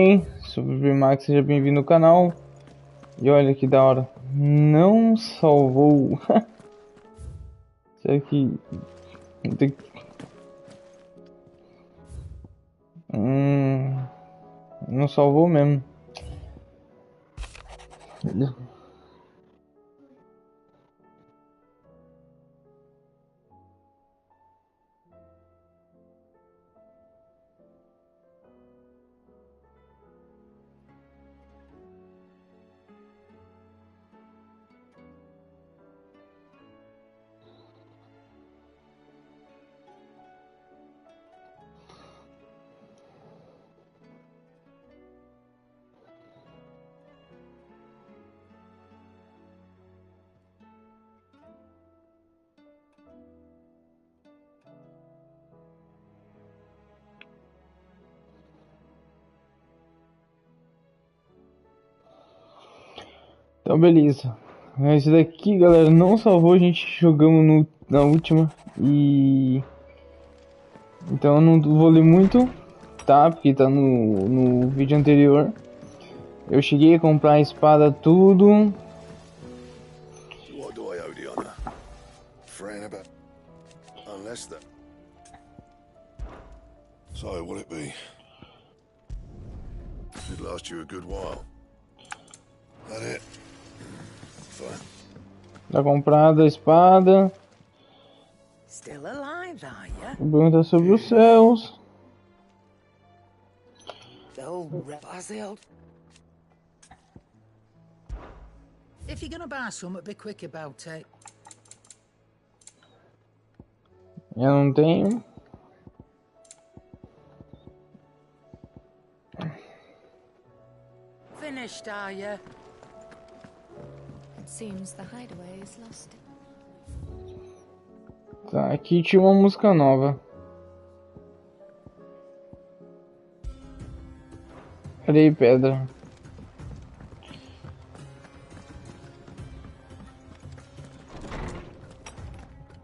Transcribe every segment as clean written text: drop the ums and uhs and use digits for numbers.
Ei, sou o Primeiro, seja bem-vindo ao canal. E olha que da hora, não salvou. Será que tem que... não salvou mesmo. Então beleza. Esse daqui, galera, não salvou. A gente jogamos na última. E então eu não vou ler muito, tá? Porque tá no vídeo anterior. Eu cheguei a comprar a espada, tudo. What do I owe the honor? Fran about unless that. So will it be? It'd last you a good while. That it? Fine. Tá comprada a espada. Still alive, are ya? Pergunta sobre os céus. Oh, Rosfield. If you're gonna buy some, be quick about it. Eu não tenho. Finished, are ya? It seems the hideaway is lost. Tá, aqui tinha uma música nova. Areia e pedra.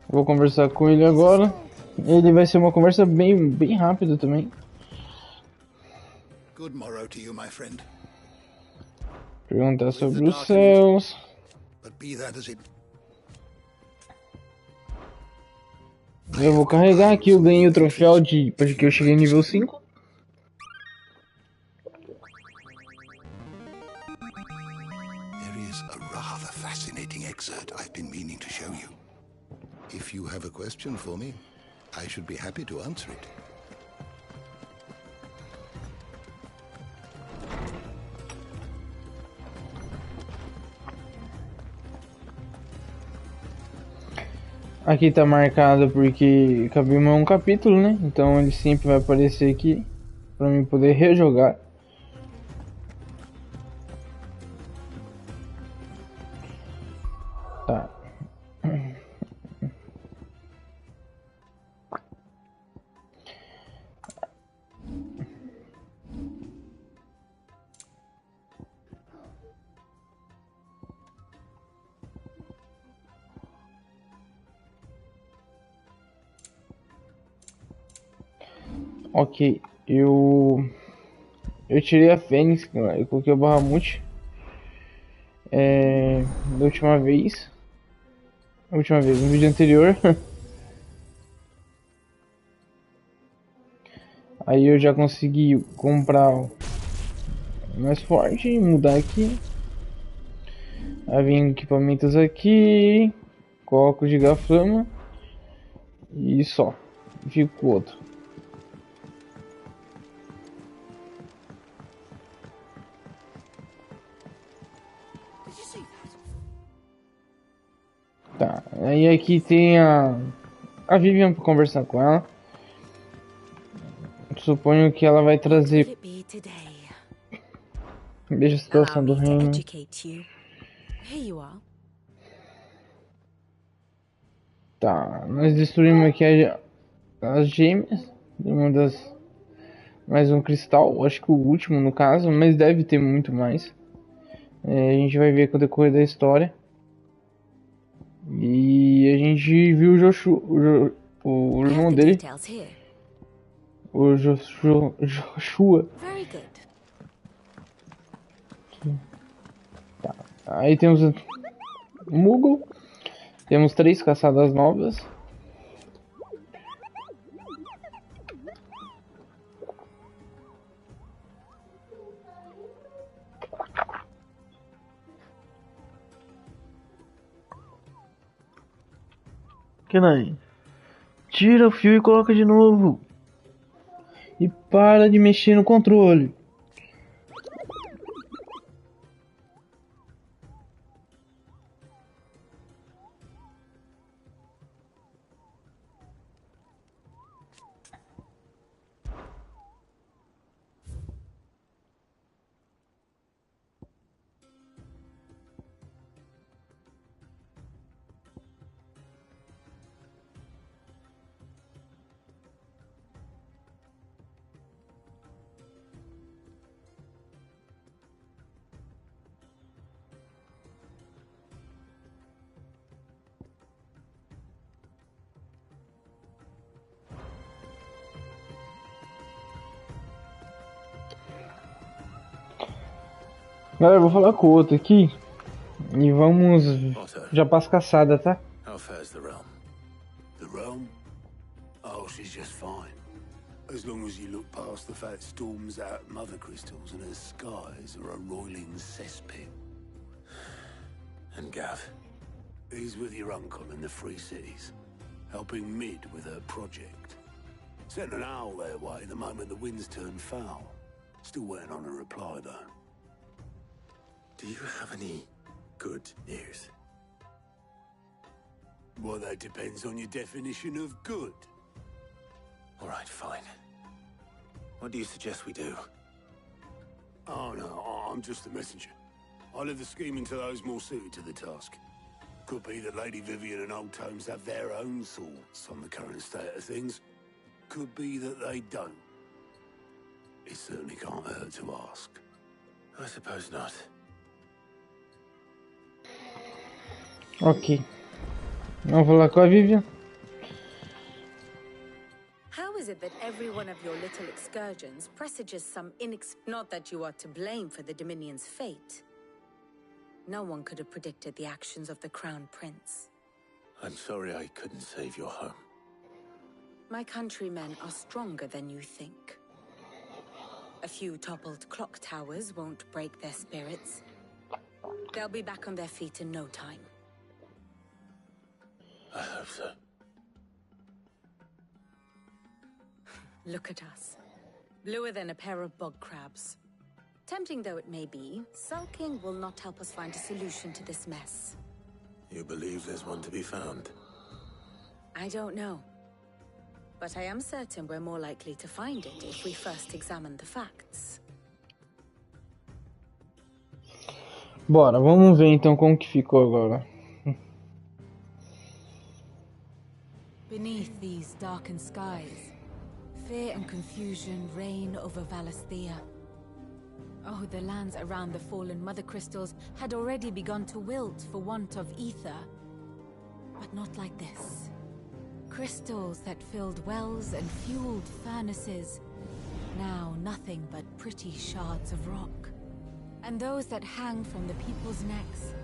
Vou conversar com ele agora. Ele vai ser uma conversa bem rápida também. Good morrow to you, my friend. Perguntar sobre os céus. But be that as it. Eu vou carregar aqui, eu ganhei o troféu porque eu cheguei nível 5. There is a rather fascinating excerpt I've been meaning to show you. If you have a question for me, I should be happy to answer it. Aqui tá marcado porque cabimos um capítulo, né? Então ele sempre vai aparecer aqui para mim poder rejogar. Tá. Ok, eu tirei a Fênix, eu coloquei o Bahamut da última vez, no vídeo anterior. Aí eu já consegui comprar o mais forte e mudar aqui. Aí vem equipamentos aqui, coloco o gigaflama e só, fico com o outro. Tá, aí aqui tem a Vivian para conversar com ela. Suponho que ela vai trazer. Veja a situação do reino. Tá, nós destruímos aqui as gêmeas. Uma das. Mais um cristal, acho que o último no caso, mas deve ter muito mais. A gente vai ver com o decorrer da história. E a gente viu o irmão dele, o Joshua, Aí temos o Moogle. Temos 3 caçadas novas. Que nem? Tira o fio e coloca de novo. E para de mexer no controle. Galera, eu vou falar com o outro aqui. E vamos já para as caçadas, tá? How fares the realm? The realm? Oh, she's just fine. As long as you look past the fat storms out mother crystals and her skies are a roiling cesspit. And Gav? He's with your uncle in the Free Cities, helping Mid with her project. Sent an owl their way the moment the winds turned foul. Still waiting on a reply, though. Do you have any good news? Well, that depends on your definition of good. All right, fine. What do you suggest we do? Oh, no, I'm just a messenger. I'll leave the scheming to those more suited to the task. Could be that Lady Vivian and Old Tomes have their own thoughts on the current state of things. Could be that they don't. It certainly can't hurt to ask. I suppose not. Ok. Vamos falar com a Vivian. How is it that every one of your little excursions presages some not that you are to blame for the Dominion's fate. No one could have predicted the actions of the Crown Prince. I'm sorry I couldn't save your home. My countrymen are stronger than you think. A few toppled clock towers won't break their spirits. They'll be back on their feet in no time. I hope so. Look at us. Bluer than a pair of bog crabs. Tempting though it may be, sulking will not help us find a solution to this mess. You believe there's one to be found? I don't know. But I am certain we're more likely to find it if we first examine the facts. Bora, vamos ver então como que ficou agora. Beneath these darkened skies, fear and confusion reign over Valisthea. Oh, the lands around the fallen mother crystals had already begun to wilt for want of ether. But not like this. Crystals that filled wells and fueled furnaces, now nothing but pretty shards of rock. And those that hang from the people's necks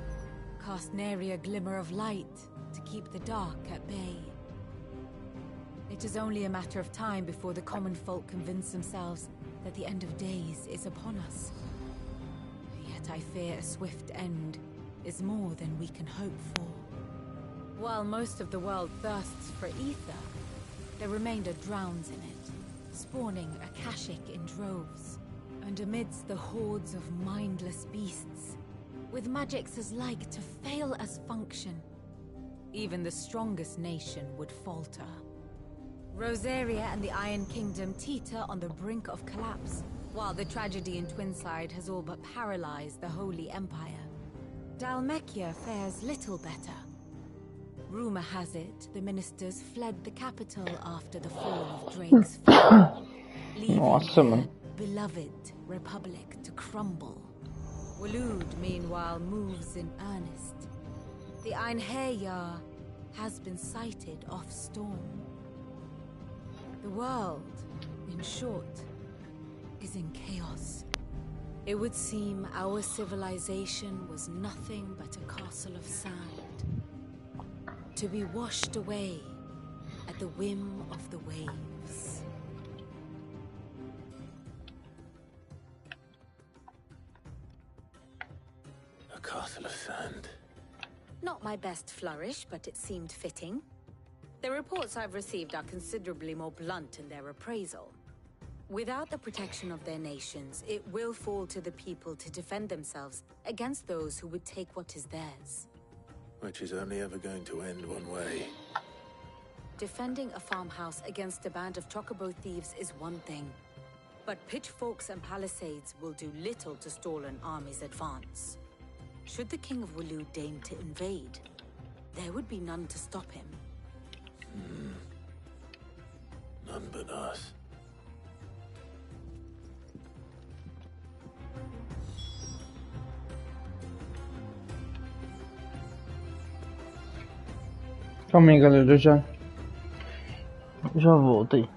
cast nary a glimmer of light to keep the dark at bay. It is only a matter of time before the common folk convince themselves that the end of days is upon us. Yet I fear a swift end is more than we can hope for. While most of the world thirsts for ether, the remainder drowns in it, spawning Akashic in droves. And amidst the hordes of mindless beasts, with magics as like to fail as function, even the strongest nation would falter. Rosaria and the Iron Kingdom teeter on the brink of collapse, while the tragedy in Twinside has all but paralyzed the Holy Empire. Dalmekia fares little better. Rumor has it the ministers fled the capital after the fall of Drake's fall, leaving Awesome. their beloved republic to crumble. Waloed, meanwhile, moves in earnest. The Einherjar has been sighted off storm. The world, in short, is in chaos. It would seem our civilization was nothing but a castle of sand, to be washed away at the whim of the waves. A castle of sand. Not my best flourish, but it seemed fitting. The reports I've received are considerably more blunt in their appraisal. Without the protection of their nations, it will fall to the people to defend themselves against those who would take what is theirs. Which is only ever going to end one way. Defending a farmhouse against a band of chocobo thieves is one thing, but pitchforks and palisades will do little to stall an army's advance. Should the King of Wulu deign to invade, there would be none to stop him. None but us. Calma aí, galera, eu já volto aí.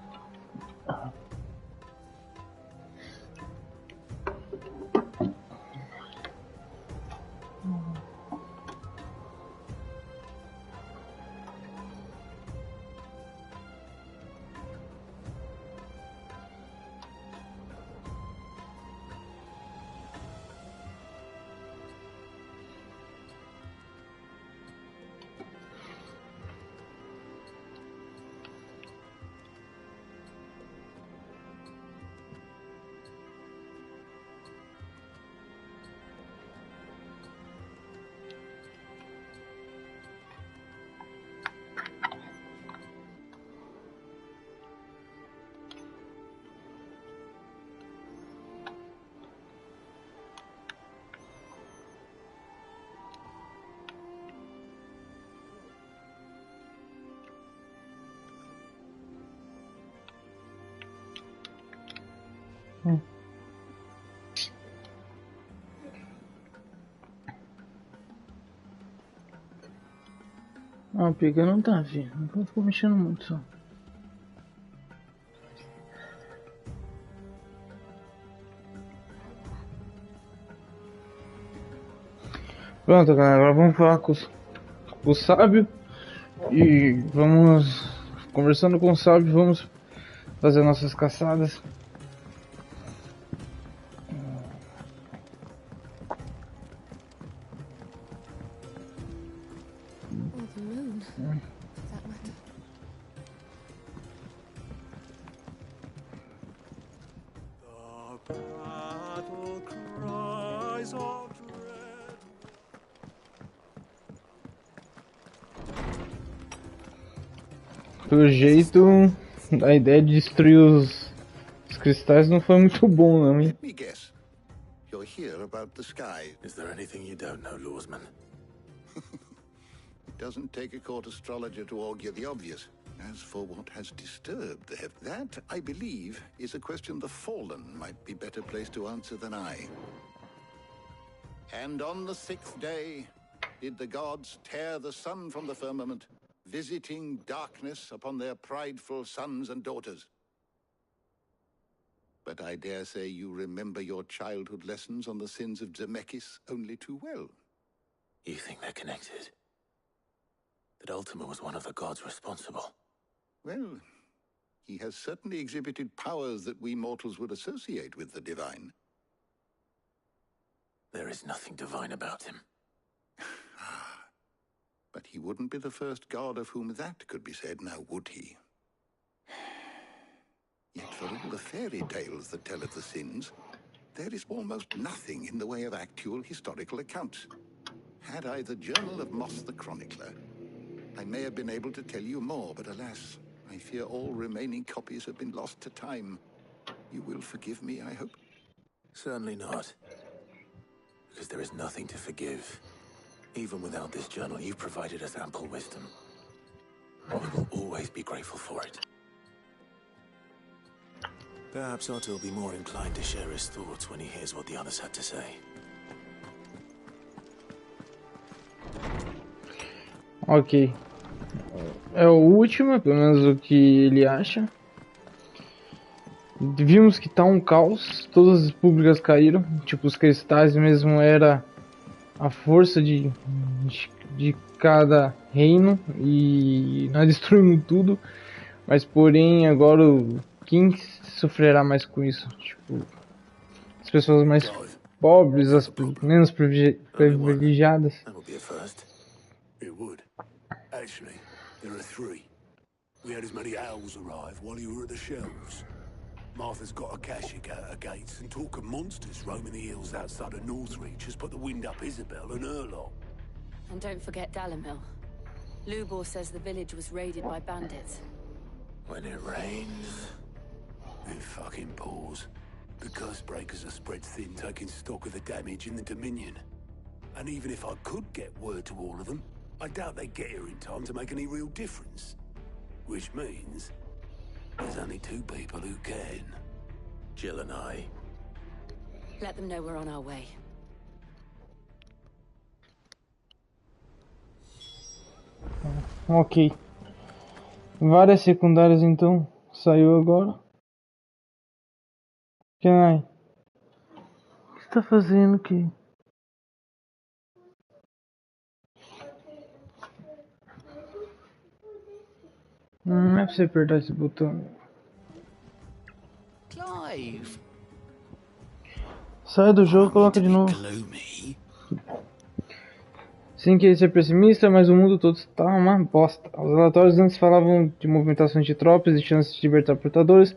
Ah, o pica não tá, filho. Não ficou mexendo muito só. Pronto, galera. Agora vamos falar com o sábio. E vamos... Conversando com o sábio, vamos fazer nossas caçadas. Pelo jeito, a ideia de destruir os cristais não foi muito bom, não, hein? Let me guess. You're here about the sky. Is there anything you don't know, Lawsman? It doesn't take a court astrologer to augur the obvious. As for what has disturbed the heavens, that, I believe, is a question the Fallen might be better placed to answer than I. And on the sixth day, did the gods tear the sun from the firmament, visiting darkness upon their prideful sons and daughters. But I dare say you remember your childhood lessons on the sins of Zemeckis only too well. You think they're connected? That Ultima was one of the gods responsible? Well, he has certainly exhibited powers that we mortals would associate with the divine. There is nothing divine about him. But he wouldn't be the first god of whom that could be said, now would he? Yet for all the fairy tales that tell of the sins, there is almost nothing in the way of actual historical accounts. Had I the Journal of Moss the Chronicler, I may have been able to tell you more, but alas, I fear all remaining copies have been lost to time. You will forgive me, I hope? Certainly not. Because there is nothing to forgive. Even without this journal, you've provided us ample wisdom. We will always be grateful for it. Perhaps Otto will be more inclined to share his thoughts when he hears what the others had to say. Ok. É o último, pelo menos o que ele acha. Vimos que tá um caos, todas as públicas caíram, tipo os cristais mesmo era a força de cada reino e nós destruímos tudo, mas porém agora quem sofrerá mais com isso? Tipo, as pessoas mais pobres, as menos privilegiadas. That would be a first. It would. Actually, there are three. We had as many owls arrive while you were at the shelves. Martha's got a Akashic out her gates, and talk of monsters roaming the hills outside of Northreach has put the wind up Isabel and her lot. And don't forget Dalamil. Lubor says the village was raided by bandits. When it rains, it fucking pours. The curse breakers are spread thin, taking stock of the damage in the Dominion. And even if I could get word to all of them, I doubt they'd get here in time to make any real difference. Which means there's only two people who can. Jill and I. Let them know we're on our way. Ok. Várias secundárias então. Saiu agora. Kenai. O que você tá fazendo aqui? Não é pra você apertar esse botão. Clive. Sai do jogo e coloca de novo. Sem querer ser pessimista, mas o mundo todo está uma bosta. Os relatórios antes falavam de movimentações de tropas e chances de libertar portadores.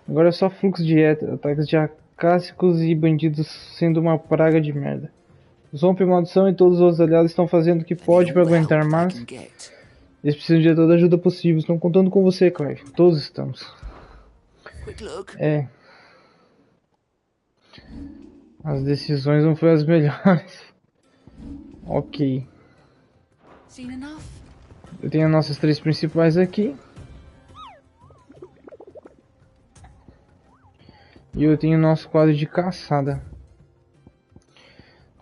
Agora é só fluxo de éter, ataques de acácicos e bandidos sendo uma praga de merda. O Zomp e Maldição e todos os outros aliados estão fazendo o que pode para aguentar, mas eles precisam de toda a ajuda possível. Estão contando com você, Clive. Todos estamos. É. As decisões não foram as melhores. Ok. Eu tenho nossas três principais aqui. E eu tenho nosso quadro de caçada.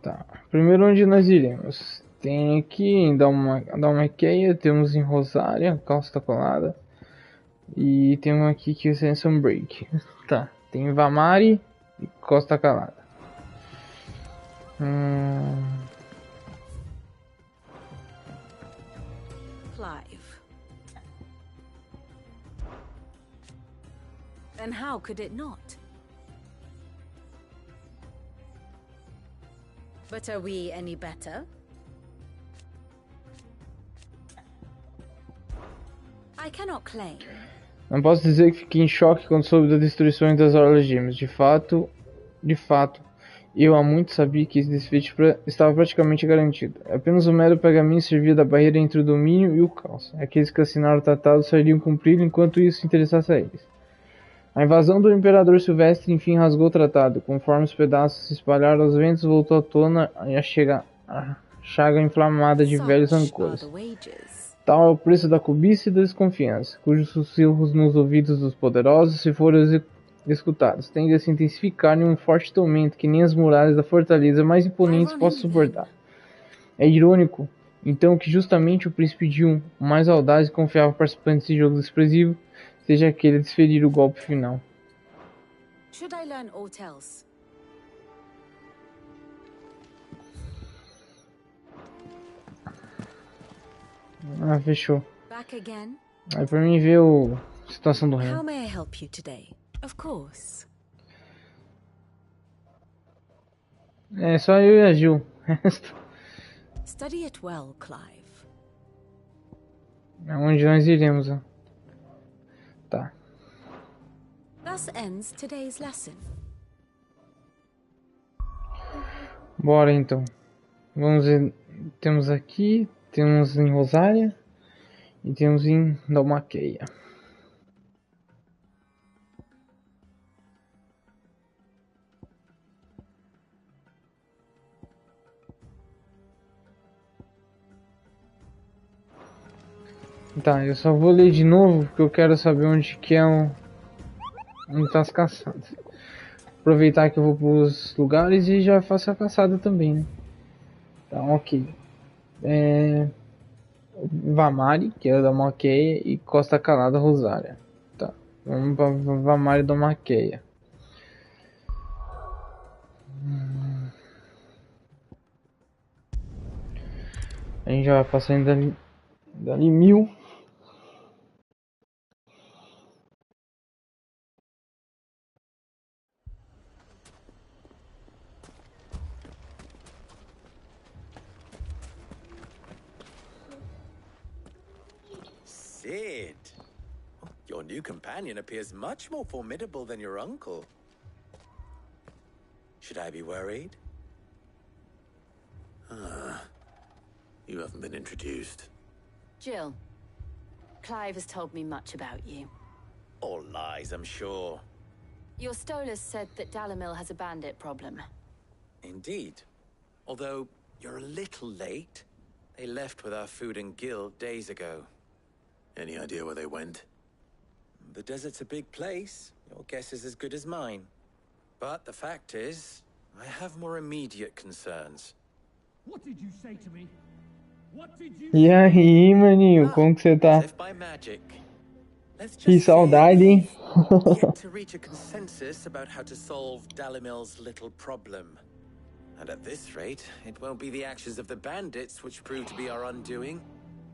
Tá. Primeiro onde nós iremos. Tem aqui em Dalmaqueia, temos em Rosaria, Costa Colada. E tem um aqui que é Sanson Break. Tá. Tem Vamari e Costa Calada. Clive. Then how could it not? But are we any better? I cannot claim. Não posso dizer que fiquei em choque quando soube das destruições das Orlas Gêmeas. De fato, eu há muito sabia que esse desfecho estava praticamente garantido. Apenas um mero pergaminho servia da barreira entre o domínio e o caos. Aqueles que assinaram o tratado só iriam cumpri-lo enquanto isso interessasse a eles. A invasão do Imperador Silvestre enfim rasgou o tratado. Conforme os pedaços se espalharam aos ventos, voltou à tona a chaga inflamada de velhos rancores. Tal é o preço da cobiça e da desconfiança, cujos sussurros nos ouvidos dos poderosos, se forem escutados, tendem a se intensificar em um forte tormento que nem as muralhas da fortaleza mais imponentes possam suportar. É irônico, então, que justamente o príncipe Dion, o mais audaz e confiável participante desse jogo desprezível, seja aquele a desferir o golpe final. Should I learn aught else? Ah, fechou. Back again? Aí pra mim ver a situação do reino. How may I help you today? Of course. É só eu e a Gil. Study it well, Clive. É onde nós iremos, ó. Tá. Thus ends today's lesson. Bora então. Vamos ver. Temos aqui. Temos em Rosaria. E temos em Dalmaqueia. Tá, eu só vou ler de novo porque eu quero saber onde que é onde tá as caçadas. Aproveitar que eu vou pros lugares e já faço a caçada também, né? Tá, ok. Vamari, que é da Dalmaqueia, e Costa Calada, Rosária. Tá. Vamos pra Mário da Maqueia. A gente já vai passando dali 1000. Sid, your new companion appears much more formidable than your uncle. Should I be worried? You haven't been introduced. Jill, Clive has told me much about you. All lies, I'm sure. Your Stolas said that Dalimil has a bandit problem. Indeed. Although, you're a little late. They left with our food and guild days ago. Any idea where they went? The desert's a big place. Your guess is as good as mine. But the fact is, I have more immediate concerns. What did you say to me? What did you E aí, maninho, como que você tá? As if by magic. Let's Que just say saudade, hein? we've yet to reach a consensus about how to solve Dalimil's little problem. And at this rate, it won't be the actions of the bandits which prove to be our undoing.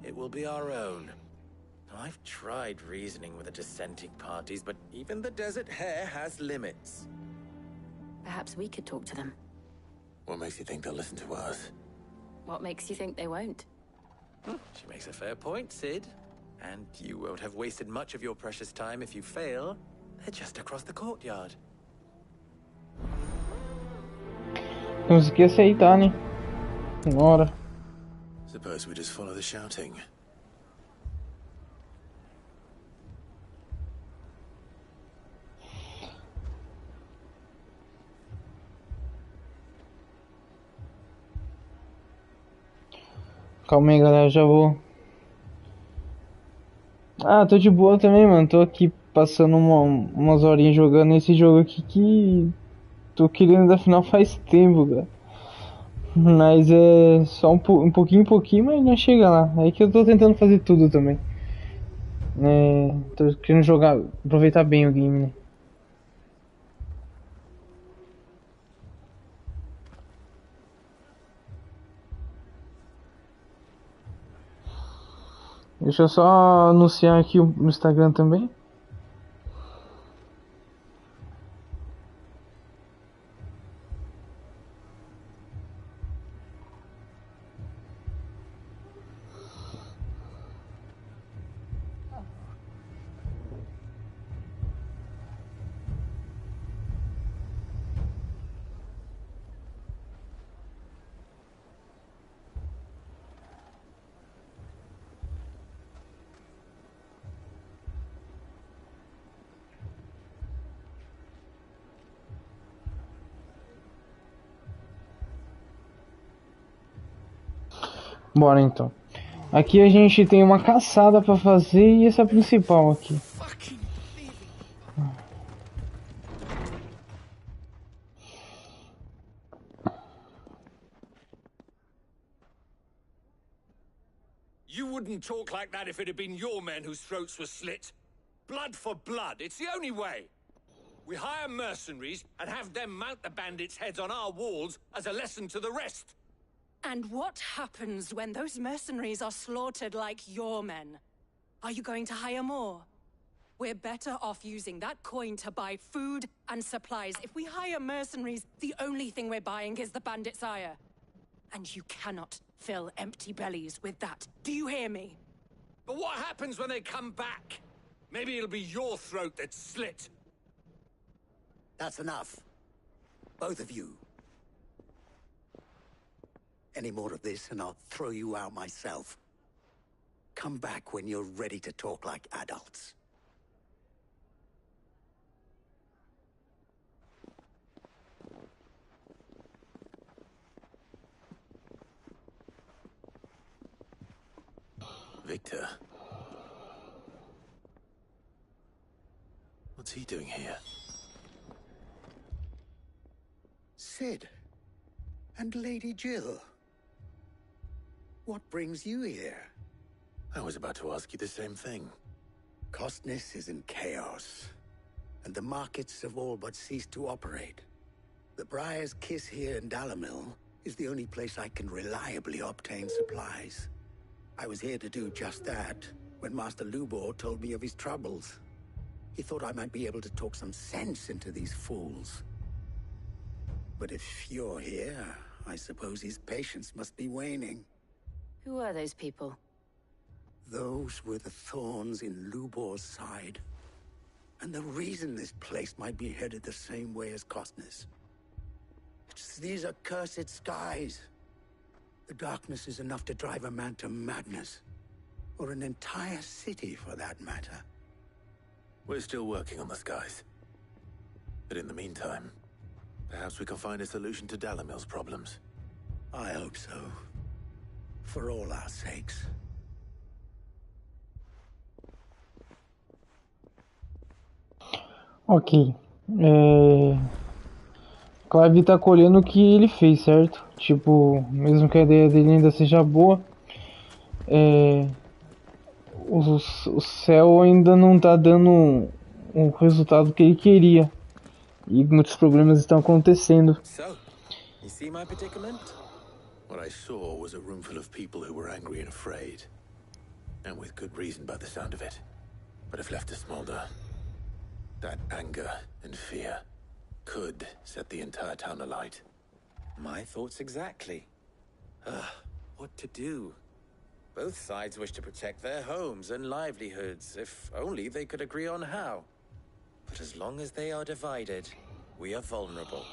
It will be our own. I've tried reasoning with the dissenting parties, but even the Desert Hare has limits. Perhaps we could talk to them. What makes you think they'll listen to us? What makes you think they won't? She makes a fair point, Sid. And you won't have wasted much of your precious time if you fail. They're just across the courtyard. Temos que aceitar, né? Bora. Suppose we just follow the shouting. Calma aí, galera, já vou. Ah, tô de boa também, mano. Tô aqui passando umas horinhas jogando esse jogo aqui que tô querendo da final faz tempo, cara. Mas é só um pouquinho em pouquinho, mas não chega lá. É que eu tô tentando fazer tudo também. Tô querendo jogar, aproveitar bem o game, né? Deixa eu só anunciar aqui no Instagram também. Bora então. Aqui a gente tem uma caçada pra fazer e essa é a principal aqui. You wouldn't talk like that if it had been your men whose throats were slit. Blood for blood, it's the only way. We hire mercenaries and have them mount the bandits' heads on our walls as a lesson to the rest. And what happens when those mercenaries are slaughtered like your men? Are you going to hire more? We're better off using that coin to buy food and supplies. If we hire mercenaries, the only thing we're buying is the bandits' ire. And you cannot fill empty bellies with that. Do you hear me? But what happens when they come back? Maybe it'll be your throat that's slit. That's enough. Both of you. Any more of this and I'll throw you out myself. Come back when you're ready to talk like adults. Victor. What's he doing here? Sid. And Lady Jill. What brings you here? I was about to ask you the same thing. Costness is in chaos, and the markets have all but ceased to operate. The Briar's Kiss here in Dalimil is the only place I can reliably obtain supplies. I was here to do just that when Master Lubor told me of his troubles. He thought I might be able to talk some sense into these fools. But if you're here, I suppose his patience must be waning. Who are those people? Those were the thorns in Lubor's side. And the reason this place might be headed the same way as Costness. It's these accursed skies. The darkness is enough to drive a man to madness. Or an entire city, for that matter. We're still working on the skies. But in the meantime, perhaps we can find a solution to Dalimil's problems. I hope so. For all our sakes. Ok. Clive tá colhendo o que ele fez, certo? Tipo, mesmo que a ideia dele ainda seja boa, o céu ainda não tá dando o resultado que ele queria. E muitos problemas estão acontecendo. So, you see my predicament? What I saw was a room full of people who were angry and afraid. And with good reason by the sound of it. But if left to smolder, that anger and fear could set the entire town alight. My thoughts exactly. What to do? Both sides wish to protect their homes and livelihoods, if only they could agree on how. But as long as they are divided, we are vulnerable.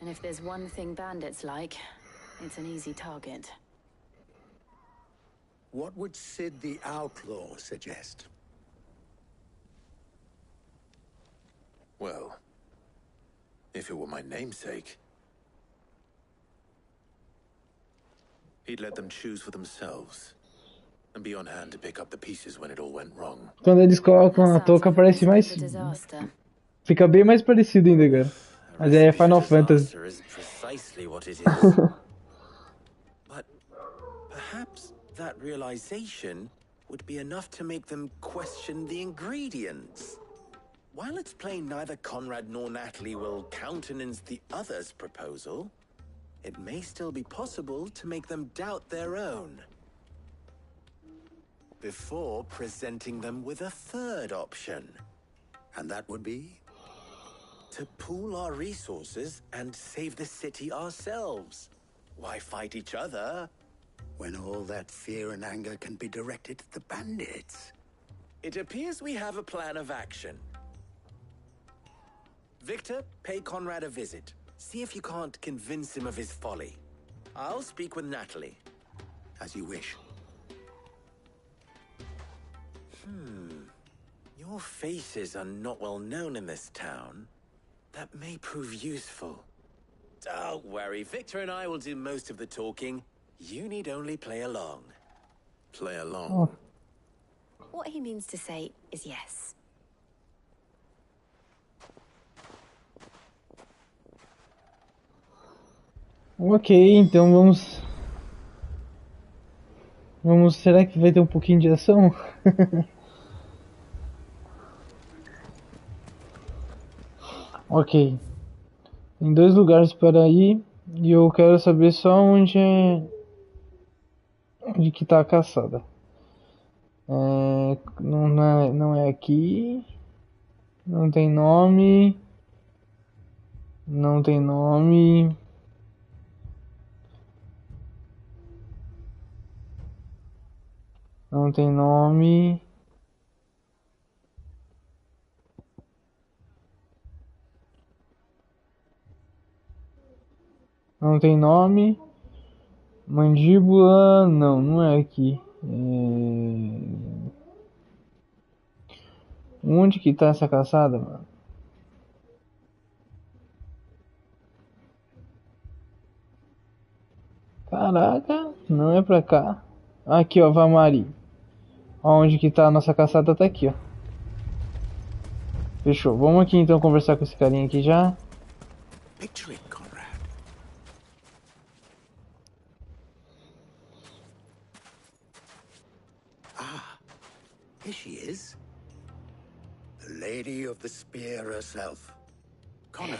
And if there's one thing bandits like, it's an easy target. What would Sid the Outlaw suggest? Well, if it were my namesake, he'd let them choose for themselves and be on hand to pick up the pieces when it all went wrong. Quando eles colocam a touca parece mais... Fica bem mais parecido ainda, cara. Mas é Final Fantasy. Is precisely what it is. But perhaps that realization would be enough to make them question the ingredients. While it's plain neither Conrad nor Natalie will countenance the other's proposal, it may still be possible to make them doubt their own. Before presenting them with a third option. And that would be? To pool our resources and save the city ourselves. Why fight each other? When all that fear and anger can be directed at the bandits. It appears we have a plan of action. Victor, pay Conrad a visit. See if you can't convince him of his folly. I'll speak with Natalie. As you wish. Your faces are not well known in this town. That may prove useful. Don't worry, Victor and I will do most of the talking. You need only play along. Play along? Oh. What he means to say is yes. Ok, então vamos... Será que vai ter um pouquinho de ação? Ok. Tem 2 lugares para ir. E eu quero saber só onde que tá a caçada. Não é aqui. Não tem nome. Não tem nome. Não tem nome. Não tem nome. Mandíbula. Não é aqui. Onde que tá essa caçada, mano? Caraca, não é pra cá. Aqui, ó, Vamari. Onde que tá a nossa caçada, tá aqui, ó. Fechou. Vamos aqui então conversar com esse carinha aqui já. Picture it, Conrad. Ah, here she is. Lady of the Spear herself. Conrad,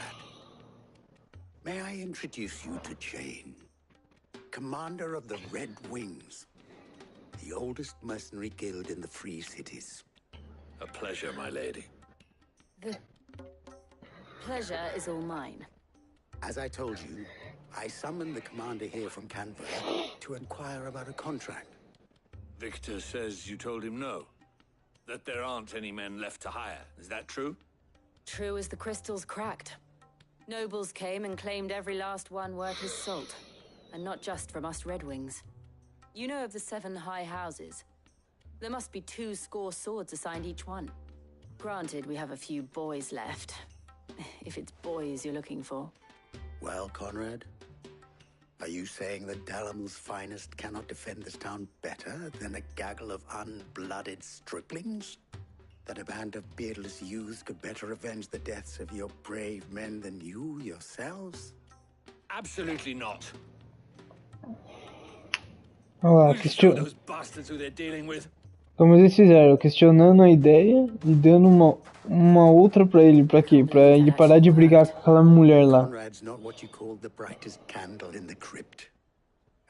may I introduce you to Jane, commander of the Red Wings, the oldest mercenary guild in the Free Cities. A pleasure, my lady. The pleasure is all mine. As I told you, I summoned the commander here from Canberra to inquire about a contract. Victor says you told him no. That there aren't any men left to hire. Is that true? True as the crystals cracked. Nobles came and claimed every last one worth his salt. And not just from us Red Wings. You know of the 7 high houses. There must be 2 swords assigned each one. Granted, we have a few boys left. If it's boys you're looking for. Well, Conrad, are you saying that Dalimil's finest cannot defend this town better than a gaggle of unblooded striplings? That a band of beardless youths could better avenge the deaths of your brave men than you yourselves? Absolutely not. Olha lá, Those bastards who they're dealing with. como eles fizeram, questionando a ideia e dando uma outra pra ele, pra quê? Pra ele parar de brigar com aquela mulher lá. Conrad's not what you call the brightest candle in the crypt.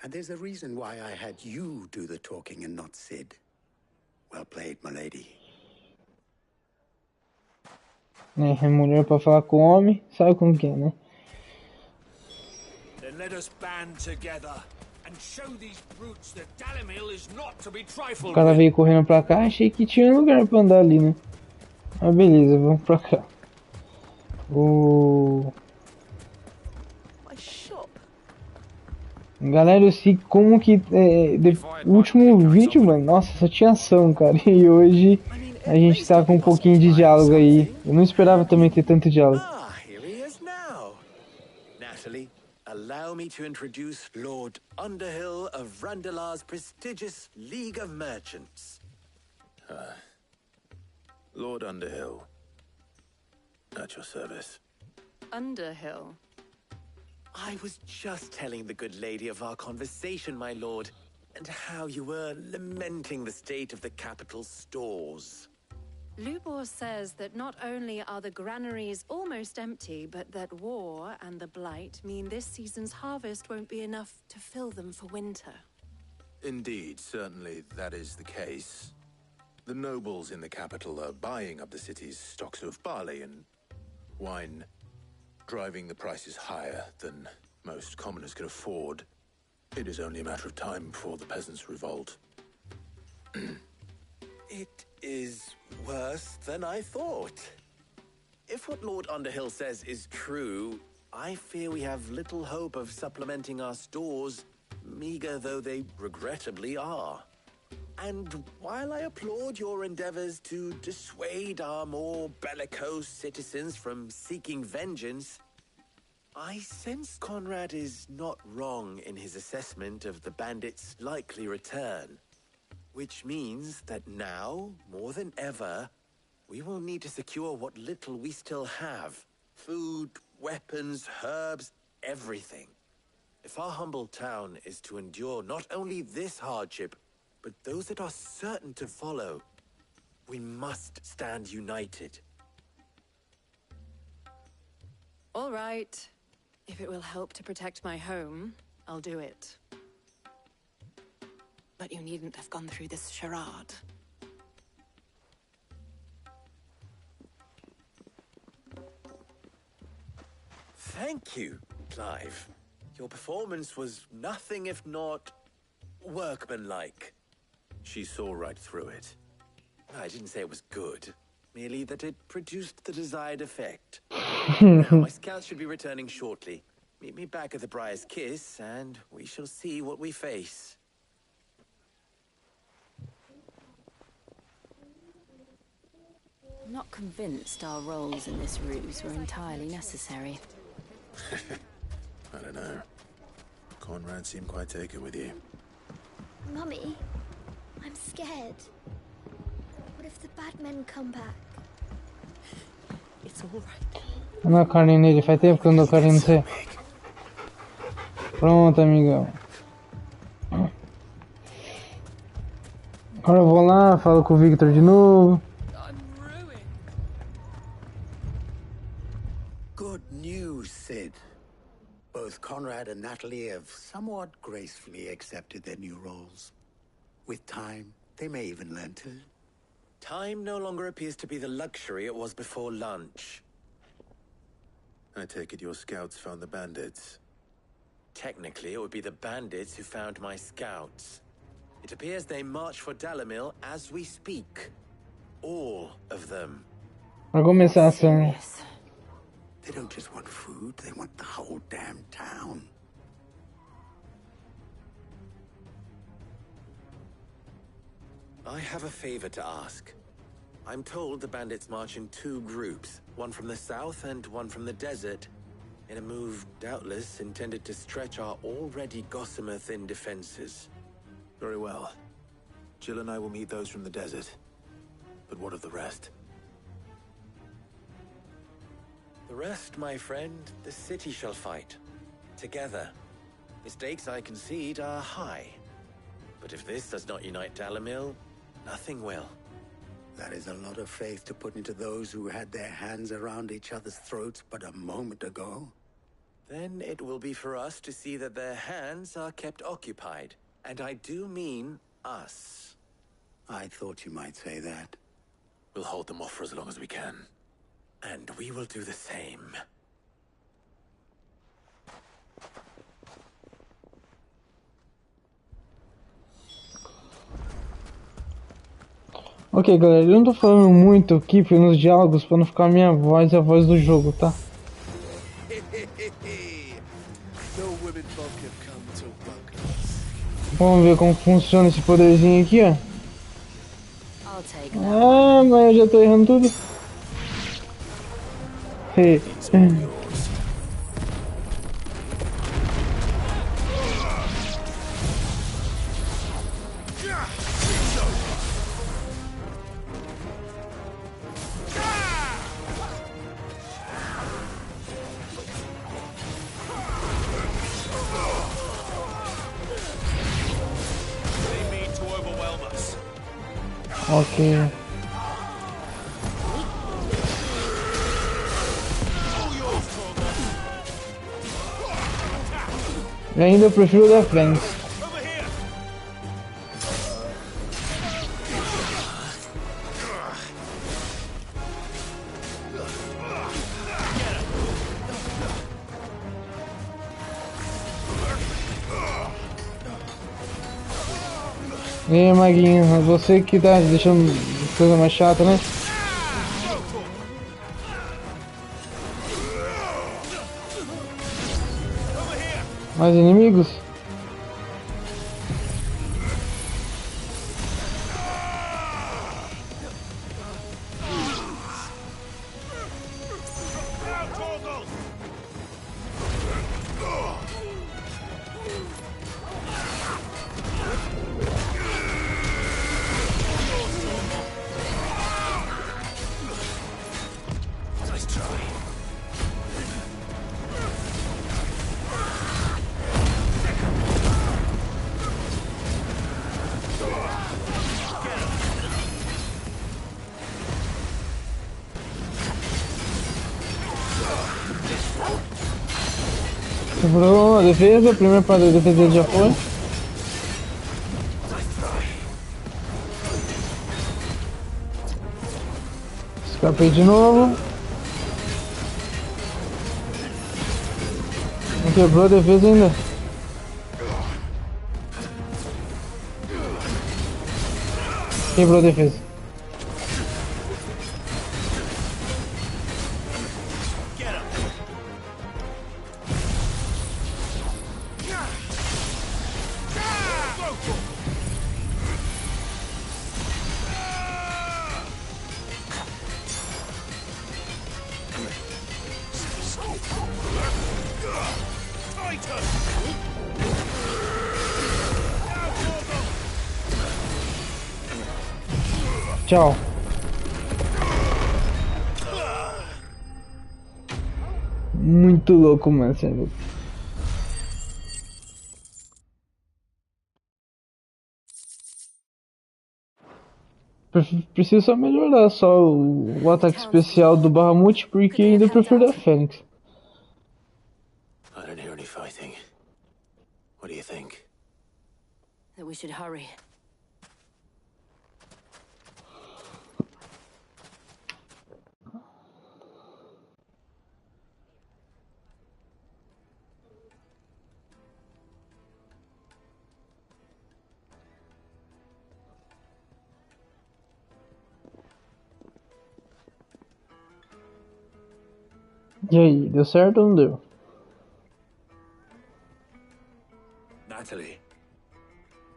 And there's a reason why I had you do the talking and not Sid. Well played, my lady. É, mulher pra falar com homem, sabe como que é, né? Then let us band together. O cara veio correndo pra cá, achei que tinha lugar pra andar ali, né? Mas beleza, vamos pra cá. Galera, eu sei como que... o último vídeo, mano, nossa, só tinha ação, cara. E hoje a gente tá com um pouquinho de diálogo aí. Eu não esperava também ter tanto diálogo. Allow me to introduce Lord Underhill of Randalar's prestigious League of Merchants. Lord Underhill, at your service. Underhill? I was just telling the good lady of our conversation, my lord, and how you were lamenting the state of the capital's stores. Lubor says that not only are the granaries almost empty, but that war and the blight mean this season's harvest won't be enough to fill them for winter. Indeed, certainly that is the case. The nobles in the capital are buying up the city's stocks of barley and wine, driving the prices higher than most commoners can afford. It is only a matter of time before the peasants revolt. It is worse than I thought. If what Lord Underhill says is true, I fear we have little hope of supplementing our stores, meager though they regrettably are. And while I applaud your endeavors to dissuade our more bellicose citizens from seeking vengeance, I sense Conrad is not wrong in his assessment of the bandits' likely return. Which means that now, more than ever, we will need to secure what little we still have. Food, weapons, herbs, everything. If our humble town is to endure not only this hardship, but those that are certain to follow, we must stand united. All right. If it will help to protect my home, I'll do it. But you needn't have gone through this charade. Thank you, Clive. Your performance was nothing if not workmanlike. She saw right through it. I didn't say it was good, merely that it produced the desired effect. Now, my scouts should be returning shortly. Meet me back at the Briar's Kiss, and we shall see what we face. I'm not convinced our roles in this ruse were entirely necessary. I don't know. Conrad seemed quite taken with you. Mummy, I'm scared. What if the bad men come back? It's all right. Não dá carne nele, faz tempo que eu não dou carne no você. Pronto, amigão. Agora eu vou lá, falo com o Victor de novo. and Natalie have somewhat gracefully accepted their new roles. With time, they may even learn to... Time no longer appears to be the luxury it was before lunch. I take it your scouts found the bandits. Technically, it would be the bandits who found my scouts. It appears they march for Dalimil as we speak. All of them. Vai começar a ação. They don't just want food, they want the whole damn town. I have a favor to ask. I'm told the bandits march in two groups, one from the south and one from the desert, in a move doubtless intended to stretch our already gossamer-thin defenses. Very well. Jill and I will meet those from the desert. But what of the rest? The rest, my friend, the city shall fight. Together. The stakes, I concede, are high. But if this does not unite Dalimil, nothing will. That is a lot of faith to put into those who had their hands around each other's throats but a moment ago. Then it will be for us to see that their hands are kept occupied. And I do mean us. I thought you might say that. We'll hold them off for as long as we can. And we will do the same. Ok, galera, eu não tô falando muito aqui nos diálogos pra não ficar a minha voz e a voz do jogo, tá? Vamos ver como funciona esse poderzinho aqui, ó. Ah, mas eu já tô errando tudo. Ok. Eu ainda prefiro o da Fênix. E aí, Maguinho, você que tá deixando coisa mais chata, né? Mais inimigos? Sobrou a defesa, primeiro para a defesa já foi. Escapei de novo. Não quebrou a defesa ainda. Quebrou a defesa. Tchau. Muito louco, mano. Preciso só melhorar só o ataque especial do Bahamut, porque ainda prefiro da Fênix. I don't hear any fighting. What do you think? That we should hurry. E aí, deu certo ou não deu? Natalie,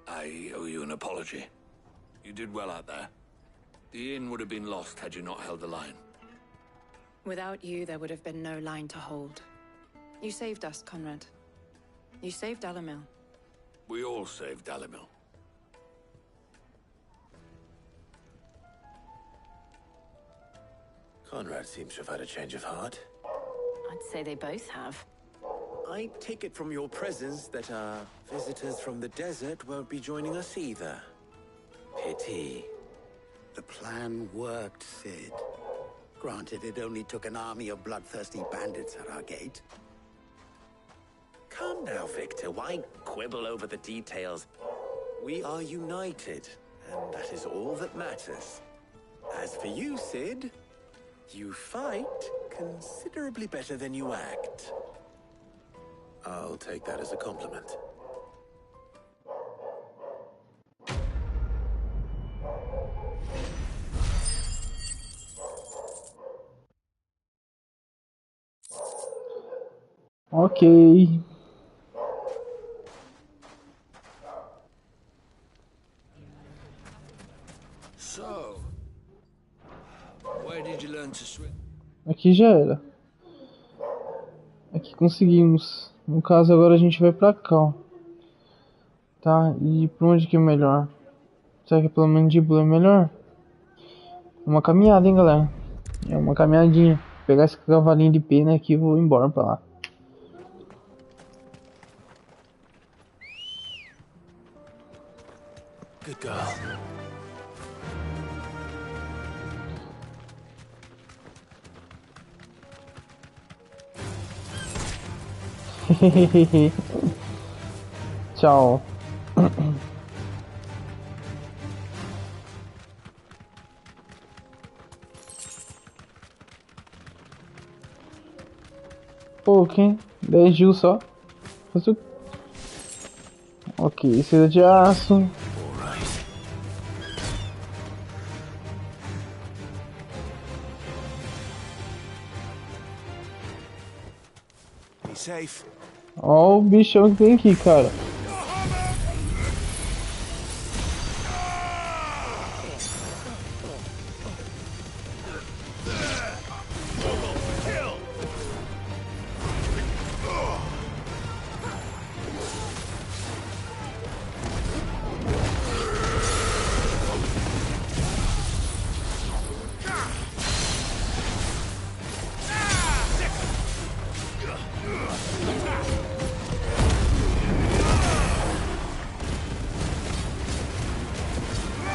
I owe you an apology. You did well out there. The inn would have been lost had you not held the line. Without you, there would have been no line to hold. You saved us, Conrad. You saved Dalimil. We all saved Dalimil. Conrad seems to have had a change of heart. I'd say they both have. I take it from your presence that our visitors from the desert won't be joining us either. Pity. The plan worked, Sid. Granted, it only took an army of bloodthirsty bandits at our gate. Come now, Victor. Why quibble over the details? We are united, and that is all that matters. As for you, Sid, you fight considerably better than you act. I'll take that as a compliment. Ok. So, where did you learn to swim? Aqui já era. Aqui conseguimos. No caso, agora a gente vai pra cá, ó. Tá, e pra onde que é melhor? Será que pela mandíbula é melhor? Uma caminhada, hein, galera? É uma caminhadinha. Vou pegar esse cavalinho de pena aqui e vou embora pra lá. Good girl. Tchau. Pouco, hein? 10 Gil só. Ok, seda de aço. Be safe. Ó o bichão que tem aqui, cara.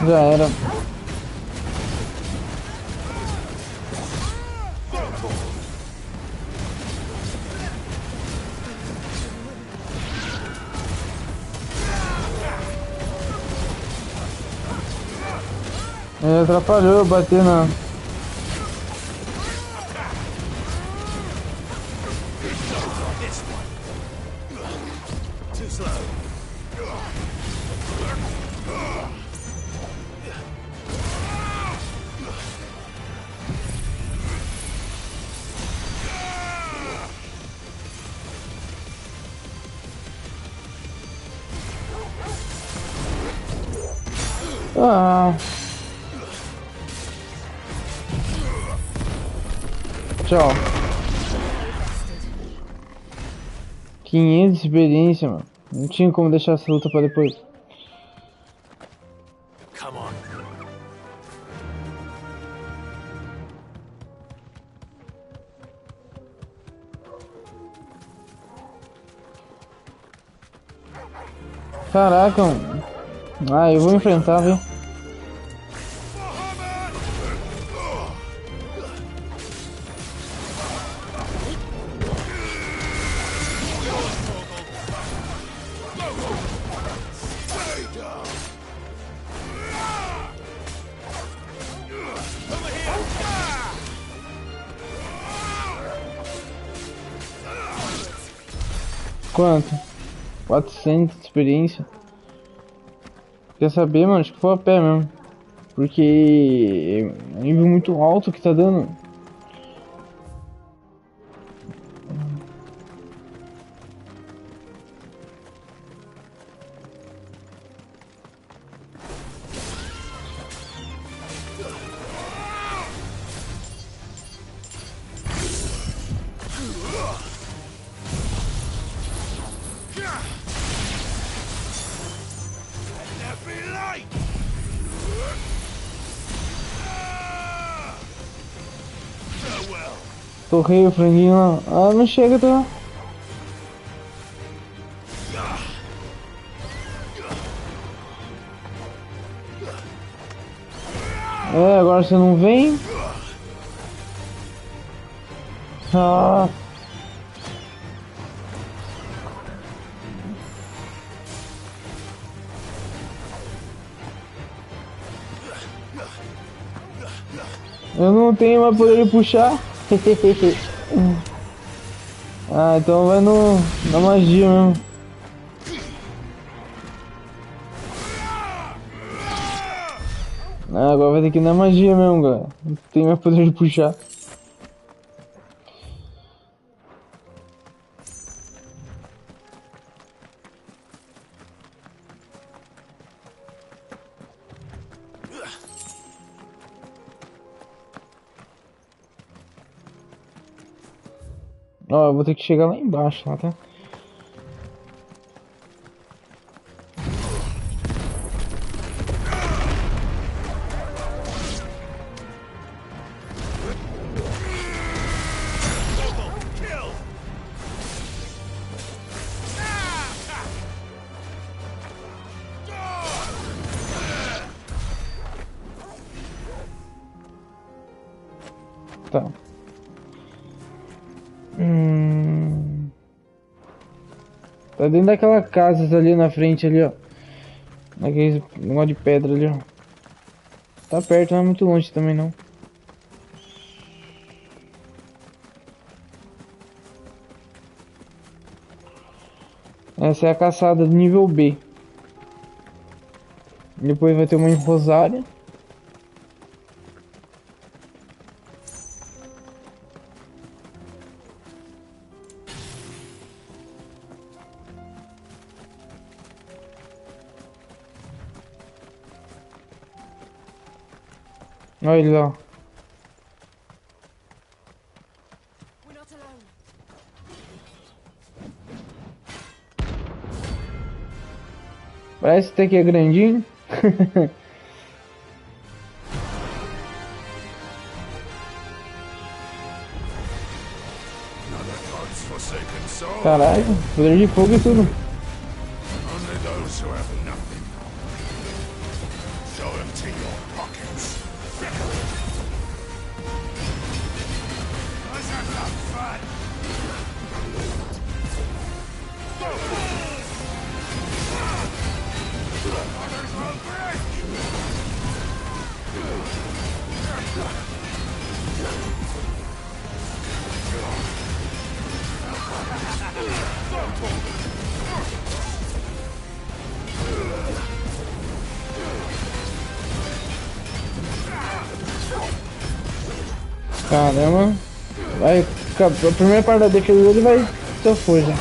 Já era. Ele atrapalhou eu bater na... Ah. Tchau. 500 de experiência, mano. Não tinha como deixar essa luta pra depois. Come on. Caraca, mano. Ah, eu vou enfrentar, viu? Quanto? 400 de experiência. Quer saber, mano? Acho que foi a pé mesmo. Porque é um nível muito alto que tá dando. Torrei o franguinho lá. Ah, não chega, tá? É, agora você não vem. Ah. Eu não tenho mais poder de puxar. Ah, então vai na magia mesmo. Ah, agora vai ter que ir na magia mesmo, cara. Não tem mais poder de puxar. Ó, eu vou ter que chegar lá embaixo, lá, tá? Tá. Tá dentro daquela casa ali na frente ali, ó. Naquele negócio de pedra ali, ó. Tá perto, não é muito longe também não. Essa é a caçada do nível B. Depois vai ter uma em Rosária. Olha ele lá. Parece até que é grandinho. Caralho, poder de fogo e tudo. Caramba, vai, a primeira parte da defesa dele vai ser forja.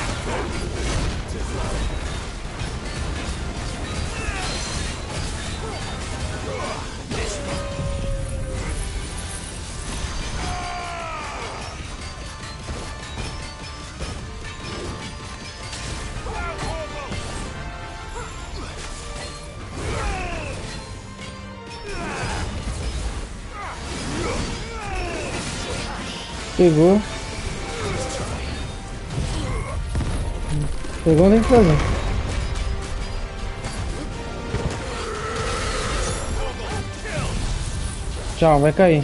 Pegou. Pegou, tem que fazer. Tchau, vai cair.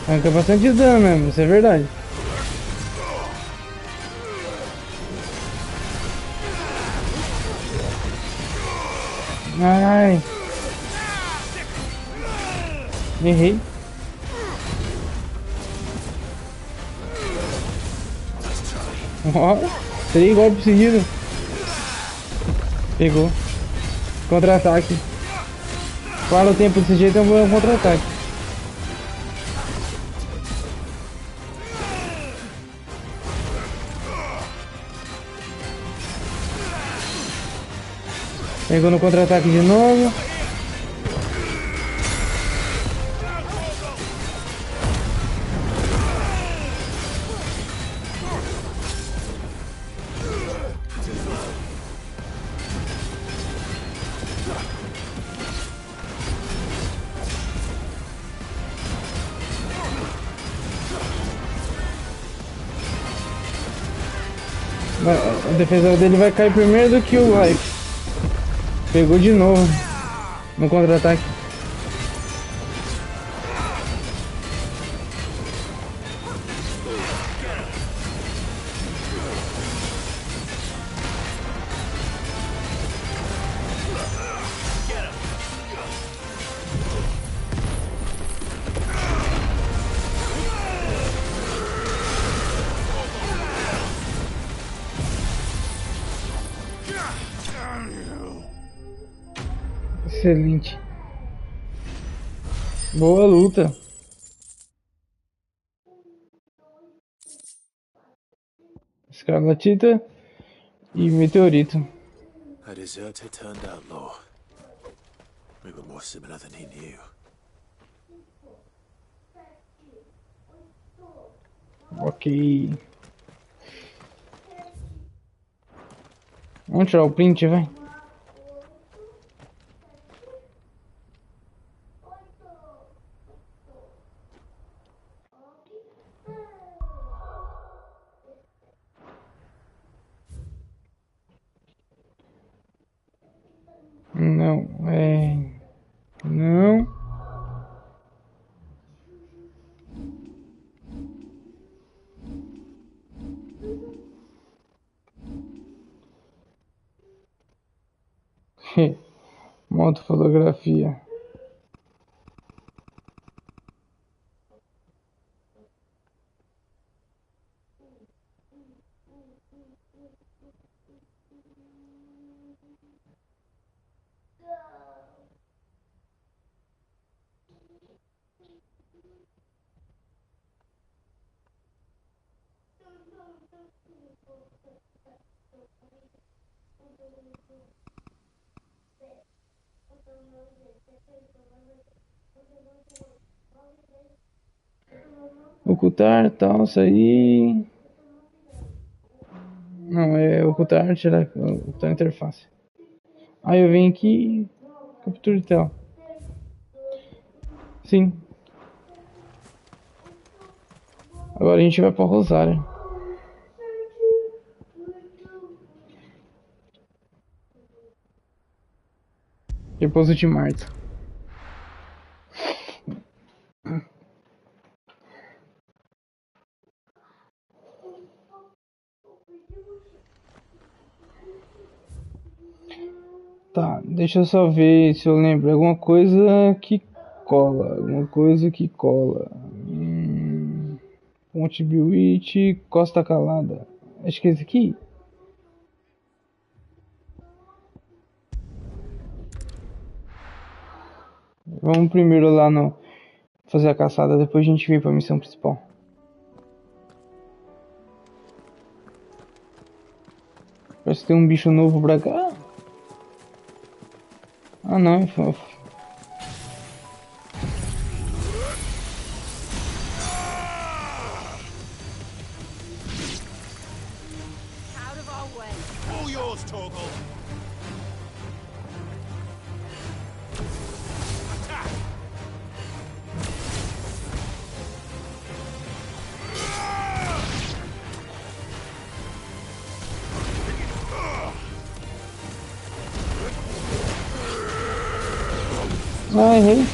Arranca bastante dano mesmo, isso é verdade. Ai. Errei. Ó, 3 golpes seguidos. Pegou. Contra-ataque. Fala o tempo desse jeito, é um contra-ataque. Pegou no contra-ataque de novo. A defesa dele vai cair primeiro do que o life. Pegou de novo no contra-ataque. Excelente. Boa luta. Escarlatita e meteorito. A deserter turned outlaw. We were more similar than he knew. Ok. Vamos tirar o print, vai. Não, não. Moto fotografia. Ocultar, tal, isso aí. Não, é ocultar, tirar, ocultar a interface. Aí eu venho aqui, captura de tela. Sim. Agora a gente vai para Rosária. Depois de março. Tá, deixa eu só ver se eu lembro. Alguma coisa que cola. Alguma coisa que cola. Ponte Biwitch, Costa Calada. Acho que é esse aqui. Vamos primeiro lá no fazer a caçada, depois a gente vem pra missão principal. Parece que tem um bicho novo pra cá. Ah não, é fofo. Ah, errei.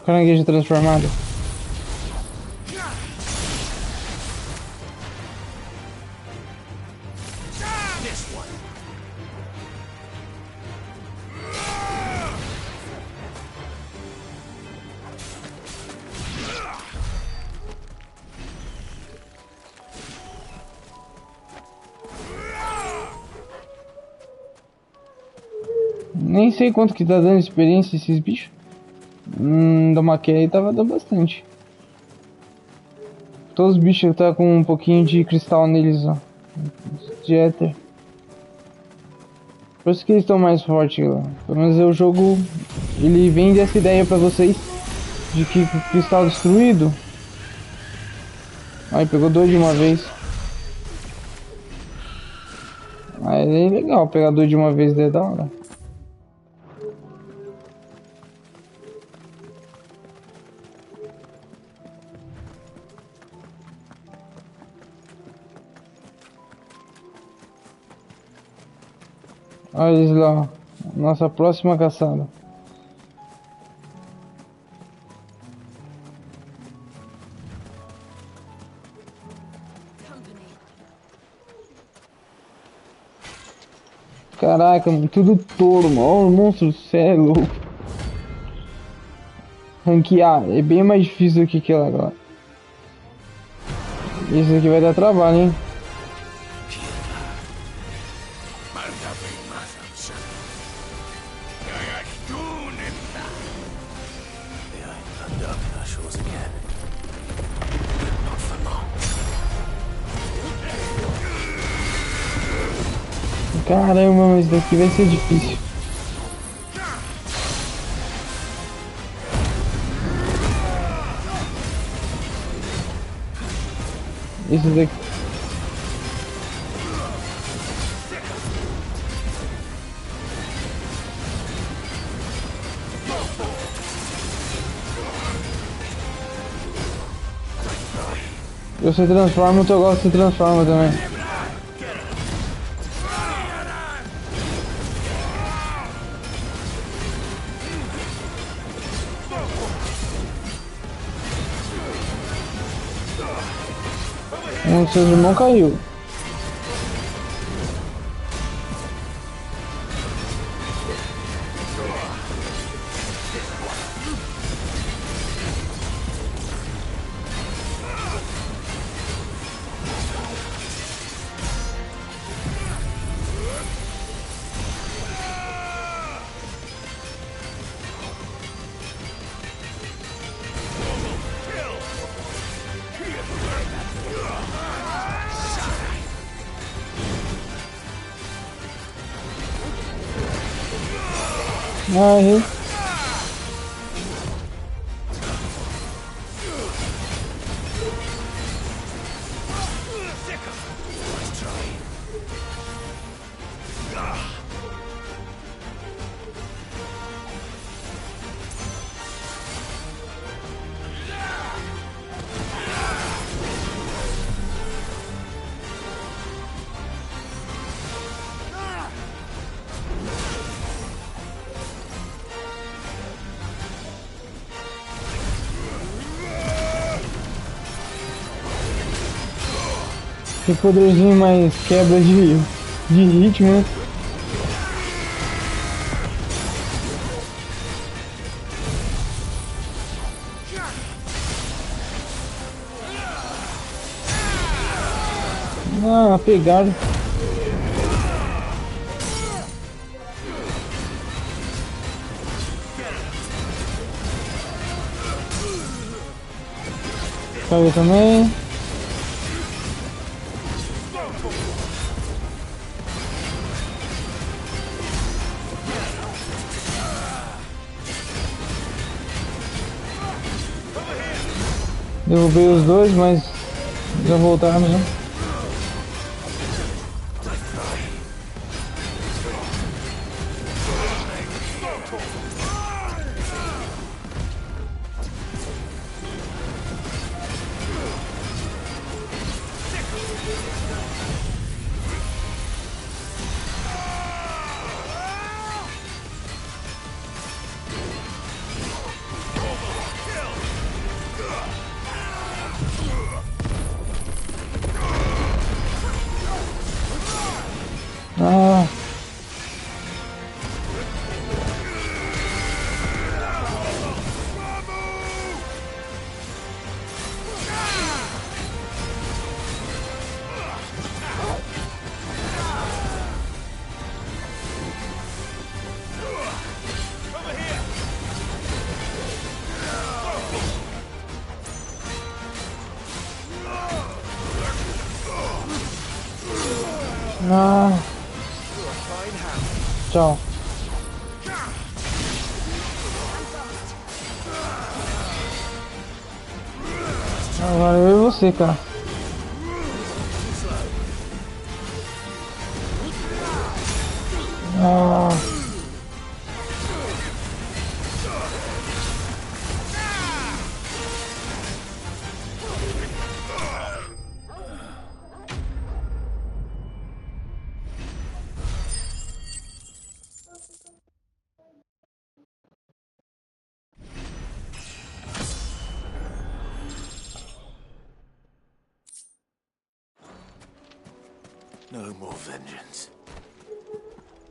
Caranguejo transformado. Nem sei quanto que tá dando experiência esses bichos. Da maquia aí tava dando bastante. Todos os bichos tá com um pouquinho de cristal neles, ó. De éter. Por isso que eles estão mais fortes lá. Pelo menos o jogo, ele vende essa ideia pra vocês de que o cristal destruído. Aí pegou 2 de uma vez. Aí é legal pegar 2 de uma vez, é da hora. Olha eles lá, nossa próxima caçada. Caraca, mano, tudo touro, mano. Olha o monstro, cê é louco. Ranquear é bem mais difícil do que aquilo agora. Esse aqui vai dar trabalho, hein? Caramba, mas isso daqui vai ser difícil. Isso daqui. Você transforma, eu gosto de transforma também. Um dos seus irmãos caiu. Morri. Que poderzinho mais quebra de ritmo, né? Ah, pegaram. Caiu também. Derrubei os dois, mas já voltaram, né? Ah. Tchau. Agora eu e você, cara. Ah. No more vengeance.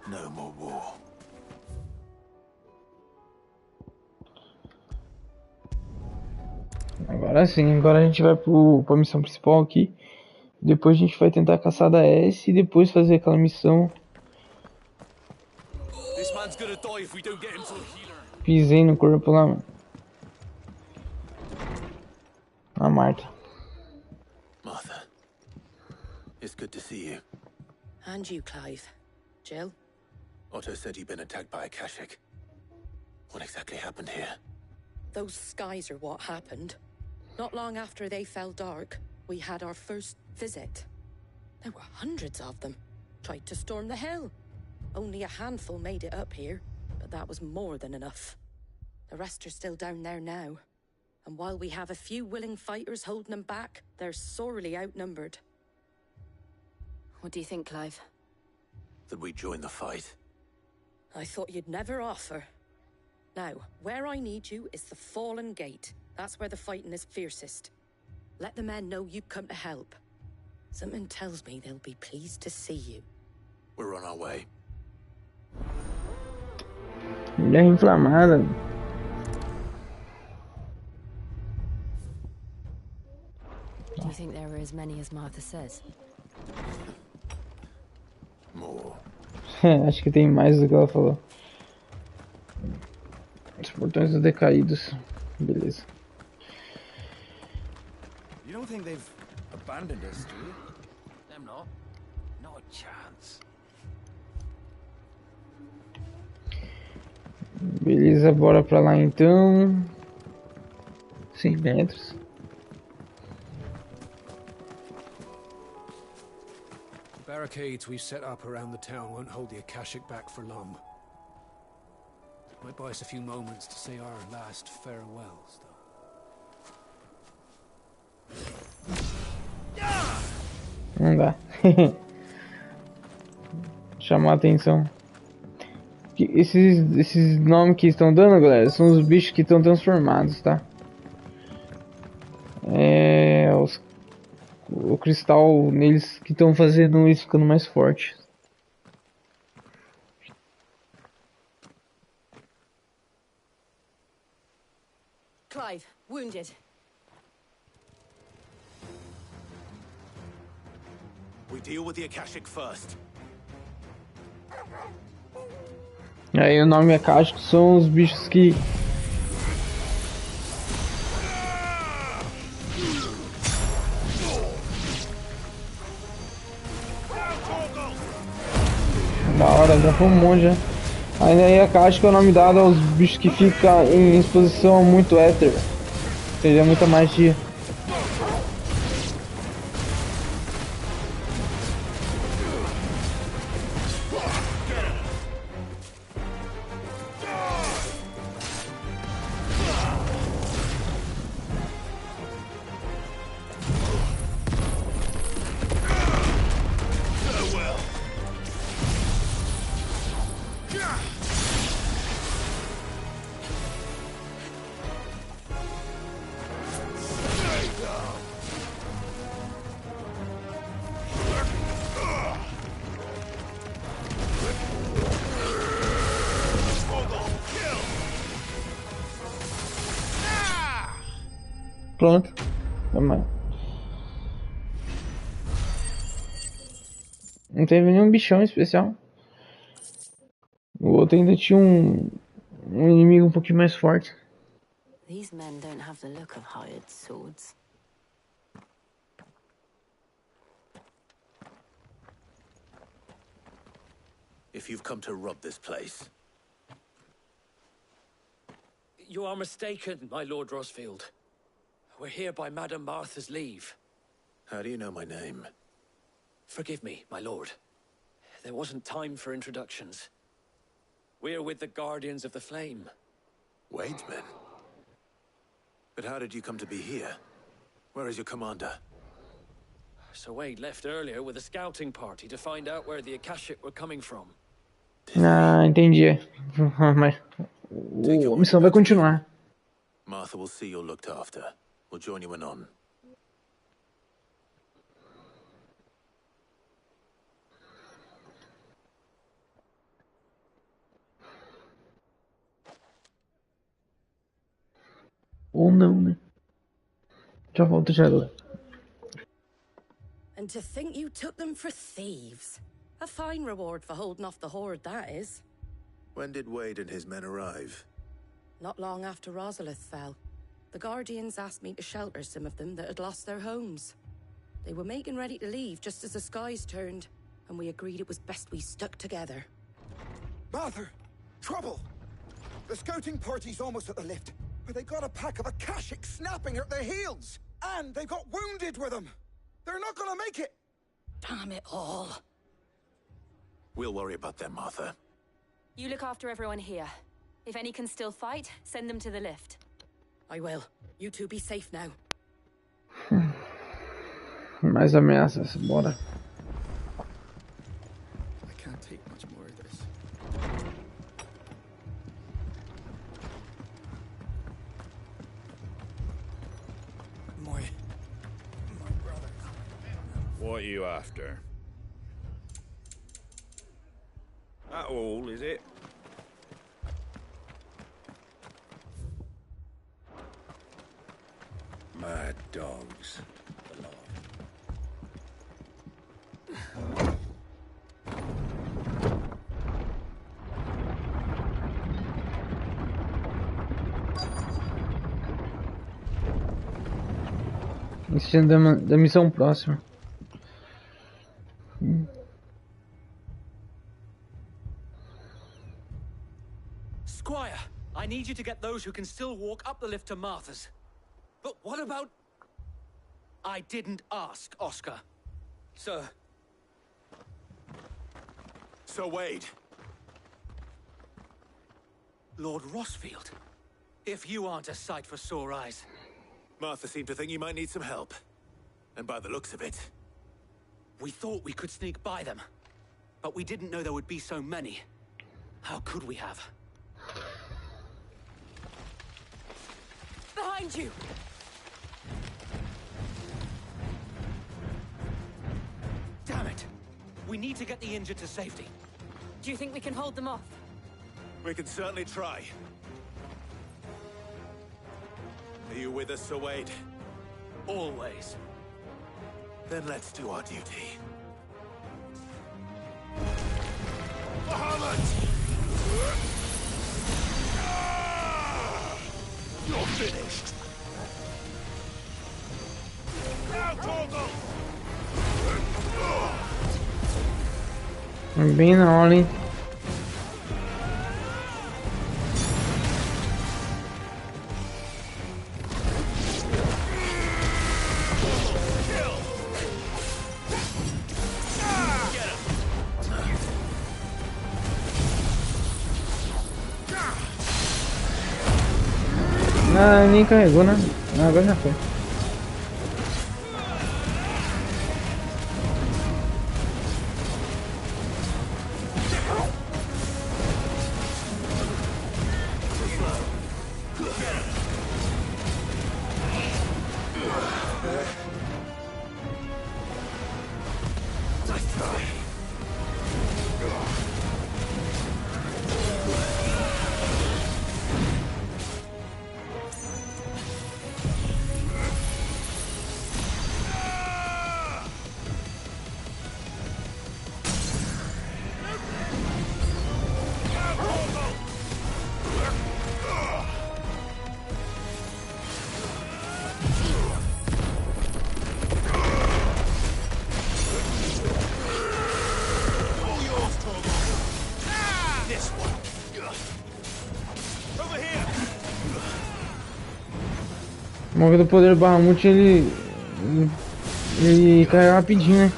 No more war. Agora sim, agora a gente vai pra missão principal aqui. Depois a gente vai tentar a caçada Essa e depois fazer aquela missão. Pisei no corpo lá, mano. A Marta. Martha, it's good to see you. And you, Clive. Jill? Otto said you'd been attacked by a Kashik. What exactly happened here? Those skies are what happened. Not long after they fell dark, we had our first visit. There were hundreds of them. Tried to storm the hill. Only a handful made it up here, but that was more than enough. The rest are still down there now. And while we have a few willing fighters holding them back, they're sorely outnumbered. What do you think, Clive? That we join the fight? I thought you'd never offer. Now, where I need you is the Fallen Gate. That's where the fighting is fiercest. Let the men know you come to help. Something tells me they'll be pleased to see you. We're on our way. Mulher inflamada. Do you think there are as many as Martha says? More. Acho que tem mais do que ela falou. Os portões dos decaídos. Beleza. You don't think they've abandoned us, do you? Them not. Not a chance. Beleza, bora pra lá então. 100 metros. The barricades we've set up around the town won't hold the Akashic back for long. Might buy us a few moments to say our last farewells, though. Não dá. Chamar a atenção. Esses nomes que estão dando, galera, são os bichos que estão transformados, tá? O cristal neles que estão fazendo eles ficando mais fortes. Clive, wounded. We deal with the Akashic first. Aí o nome Akashico são os bichos que da hora, já foi um monte já. Aí Akashico é o nome dado aos bichos que ficam em exposição muito éter, ou seja, muita magia. Pronto. Vamos lá. Não teve nenhum bichão especial. O outro ainda tinha um inimigo um pouquinho mais forte. These men don't have the look of hired swords. if you've come to rob this place. You are mistaken, my Lord Rosfield. We're here by Madame Martha's leave. How do you know my name? Forgive me, my lord. There wasn't time for introductions. We're with the Guardians of the Flame. Wade's men? But how did you come to be here? Where is your commander? Sir Wade left earlier with a scouting party to find out where the Akashic were coming from. Ah, entendi. Mas a missão vai continuar. Martha will see you're looked after. We'll join you anon. Ou não, né? Já volto, já. And to think you took them for thieves. A fine reward for holding off the horde, that is. When did Wade and his men arrive? Not long after Rosalith fell. The Guardians asked me to shelter some of them that had lost their homes. They were making ready to leave just as the skies turned, and we agreed it was best we stuck together. Martha! Trouble! The scouting party's almost at the lift, but they got a pack of Akashic snapping at their heels! And they got wounded with them! They're not gonna make it! Damn it all. We'll worry about them, Martha. You look after everyone here. If any can still fight, send them to the lift. I will. You two be safe now. Mais ameaças, bora. I can't take much more of this. My brother. What are you after? That all, is it? Mad dogs. Isso da missão próxima. Squire, I need you to get those who can still walk up the lift to Martha's. But what about... I didn't ask, Oscar. Sir. Sir Wade. Lord Rosfield. If you aren't a sight for sore eyes. Martha seemed to think you might need some help. And by the looks of it... We thought we could sneak by them. But we didn't know there would be so many. How could we have? Behind you! Damn it! We need to get the injured to safety. Do you think we can hold them off? We can certainly try. Are you with us, Sir Wade? Always. Then let's do our duty. Bahamut! You're finished. Now, Torgal! Bem na hora, hein? Ah, nem carregou, né? Ah, agora já foi. O mago do poder barra multi, ele carrega rapidinho, né?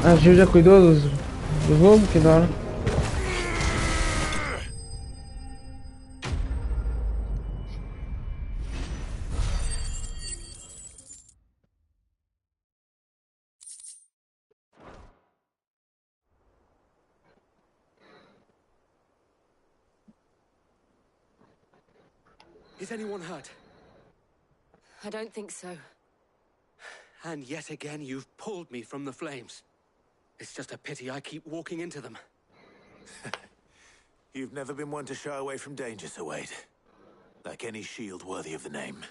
A Gil já cuidou do jogo, que da hora. Is anyone hurt? I don't think so. And yet again, you've pulled me from the flames. It's just a pity I keep walking into them. You've never been one to shy away from danger, Sir Wade. Like any shield worthy of the name.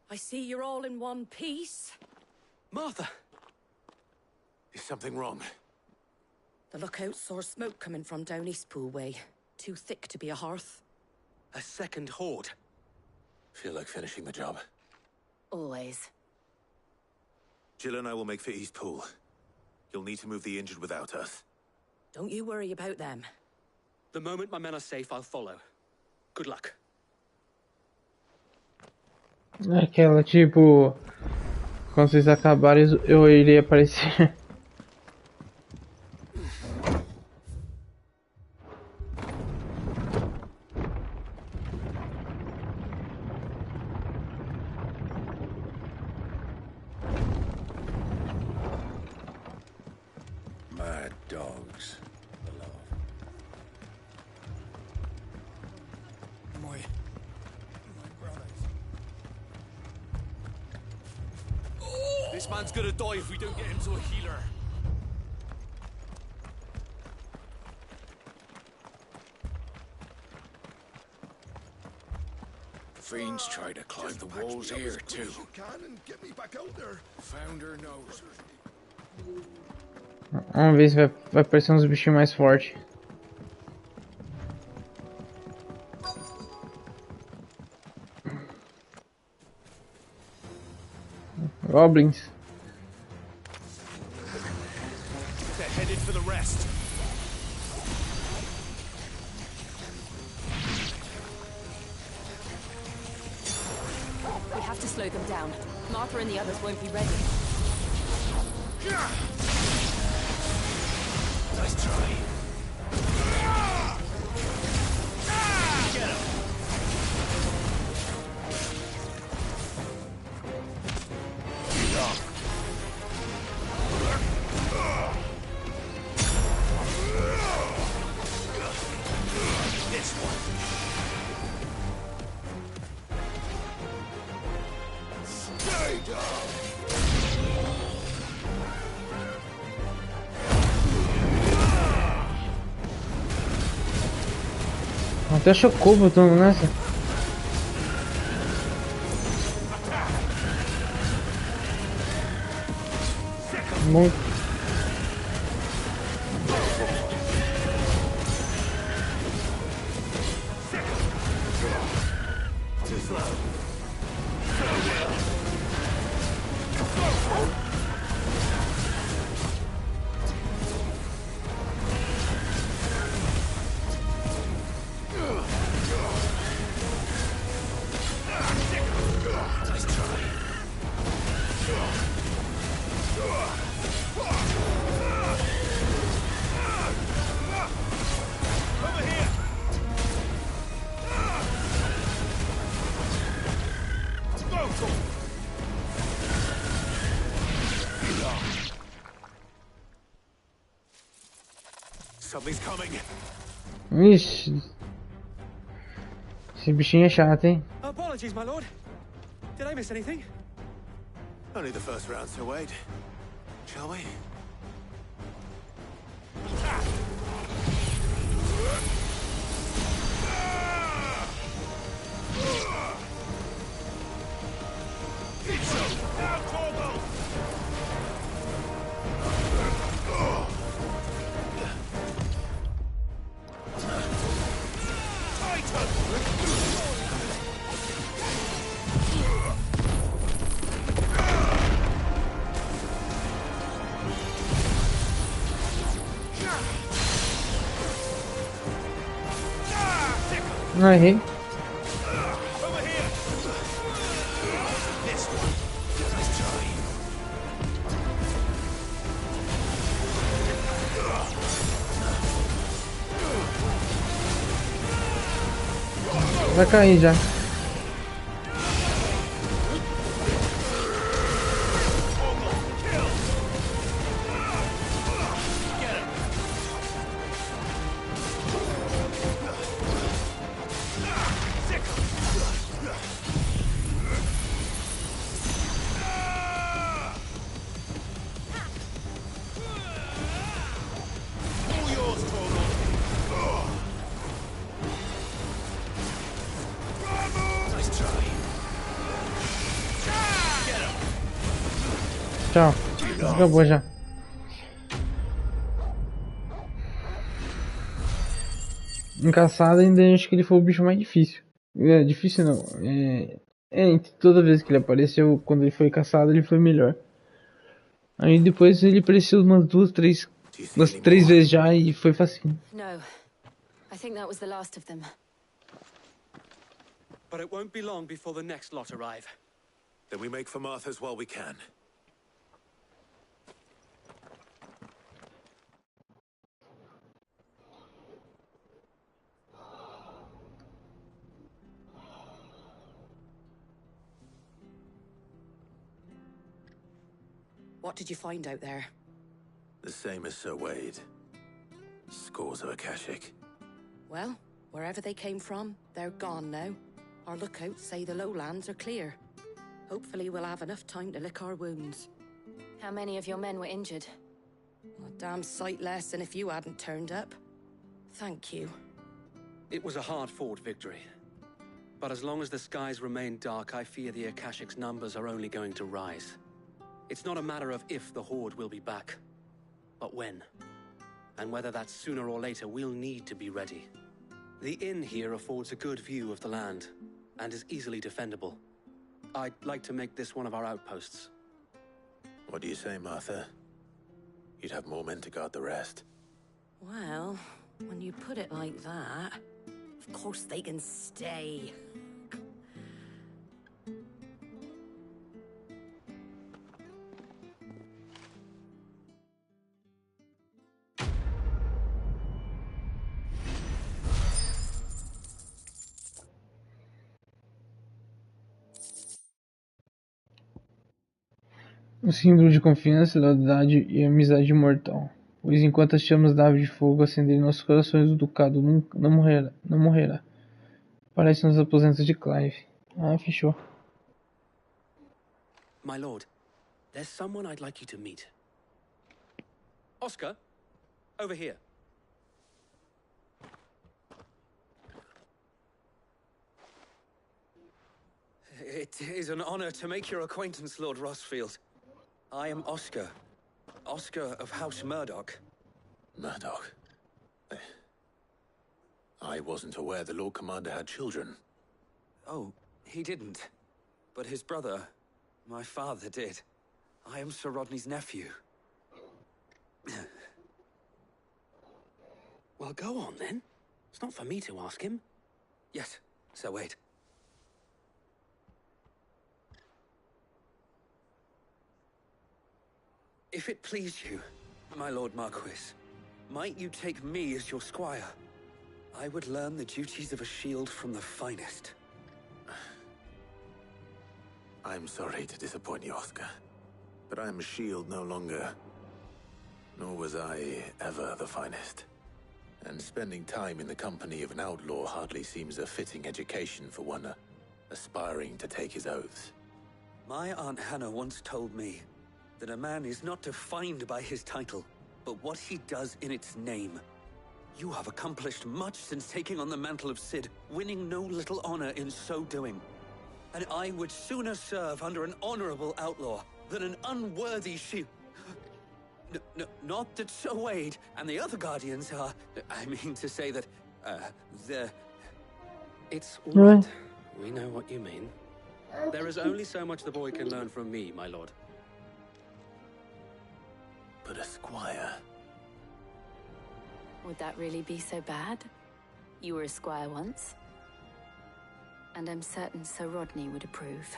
I see you're all in one piece. Martha! Is something wrong? The lookout saw smoke coming from down Eastpool way. Too thick to be a hearth. A second horde. Feel like finishing the job. Always. Jill and I will make for Eastpool. You'll need to move the injured without us. Don't you worry about them. The moment my men are safe, I'll follow. Good luck. Aquela tipo, quando vocês acabarem eu irei aparecer. Mad dogs. My brothers. This man's gonna die if we don't get him to a healer. Fiends try to climb the walls here too. You can and get me back out there. Founder knows. Vamos ver se vai aparecer uns bichinhos mais fortes. Goblins. They're headed for the rest. We have to slow them down. Martha and the others won't be ready. Nice try. Get him. This one. Stay down. Até chocou botando nessa. Muito. Something's coming. Ixi. Esse bichinho é chato, hein? Apologies, my lord. Did I miss anything? Only the first round, Sir Wade. Shall we? Ah, errei. Vai cair já. Tchau. Acabou já. Em caçada ainda acho que ele foi o bicho mais difícil. É difícil não. Toda vez que ele apareceu, quando ele foi caçado, ele foi melhor. Aí depois ele apareceu umas três vezes já e foi facinho. No. I think that was the last of them. But it won't be long before the next lot arrive. Then we make for Martha's while we can. What did you find out there? The same as Sir Wade. Scores of Akashic. Well, wherever they came from, they're gone now. Our lookouts say the lowlands are clear. Hopefully we'll have enough time to lick our wounds. How many of your men were injured? A damn sight less than if you hadn't turned up. Thank you. It was a hard-fought victory. But as long as the skies remain dark, I fear the Akashic's numbers are only going to rise. It's not a matter of if the Horde will be back, but when. And whether that's sooner or later, we'll need to be ready. The inn here affords a good view of the land, and is easily defendable. I'd like to make this one of our outposts. What do you say, Martha? You'd have more men to guard the rest. Well, when you put it like that, of course they can stay. O símbolo de confiança, lealdade e amizade imortal. Pois enquanto as chamas da ave de fogo acenderem nossos corações, o ducado não morrerá. Parece nos aposentos de Clive. Ah, fechou. My lord, there's someone I'd like you to meet. Oscar, over here. It is an honor to make your acquaintance, Lord Rosfield. I am Oscar. Oscar of House Murdoch. Murdoch? I wasn't aware the Lord Commander had children. Oh, he didn't. But his brother, my father, did. I am Sir Rodney's nephew. Well, go on, then. It's not for me to ask him. Yes, Sir Wade. If it please you, my Lord Marquis, might you take me as your squire? I would learn the duties of a shield from the finest. I'm sorry to disappoint you, Oscar, but I am a shield no longer. Nor was I ever the finest. And spending time in the company of an outlaw hardly seems a fitting education for one aspiring to take his oaths. My Aunt Hannah once told me that a man is not defined by his title, but what he does in its name. You have accomplished much since taking on the mantle of Cid, winning no little honor in so doing. And I would sooner serve under an honorable outlaw than an unworthy shield. Not that Sir Wade and the other guardians are... I mean to say that, they're... It's all right. We know what you mean. There is only so much the boy can learn from me, my lord. But a squire... Would that really be so bad? You were a squire once. And I'm certain Sir Rodney would approve.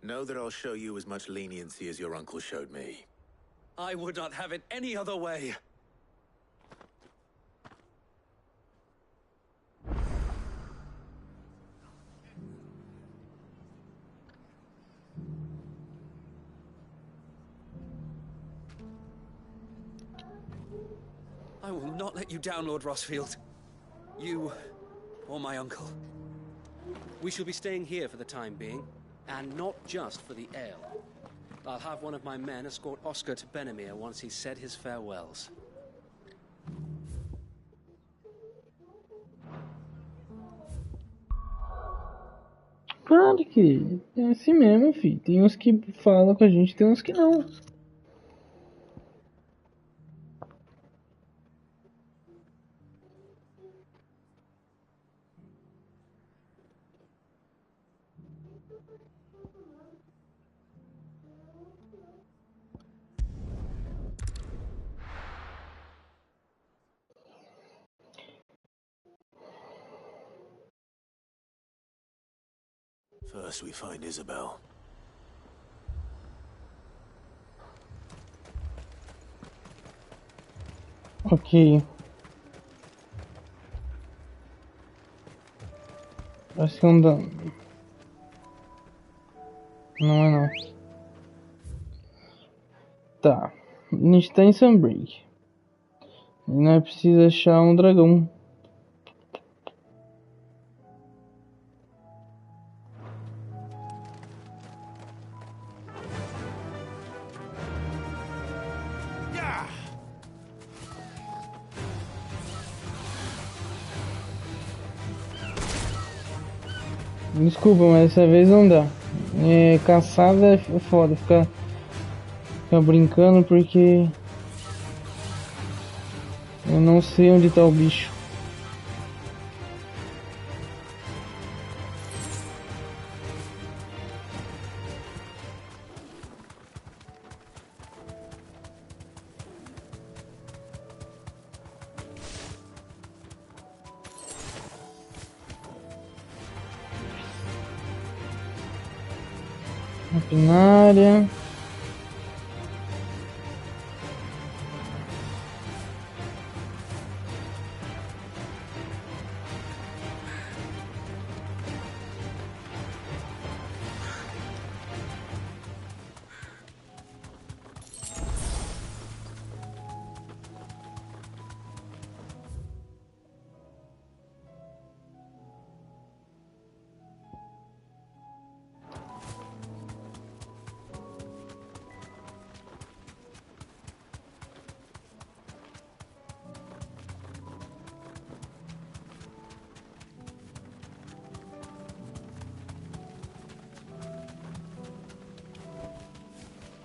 Know that I'll show you as much leniency as your uncle showed me. I would not have it any other way. I will not let you down, Lord Rosfield. You, or my uncle. We shall be staying here for the time being, and not just for the ale. I'll have one of my men escort Oscar to Benimir once he's said his farewells. Claro que é assim mesmo, filho. Tem uns que falam com a gente, tem uns que não. First we find Isabel. Ok. Acho que não dá. Não é não. Tá. A gente tá em Sunbreak. E nós precisamos achar um dragão. Desculpa, mas dessa vez não dá. Caçada é foda, ficar brincando porque eu não sei onde tá o bicho. Maquinária.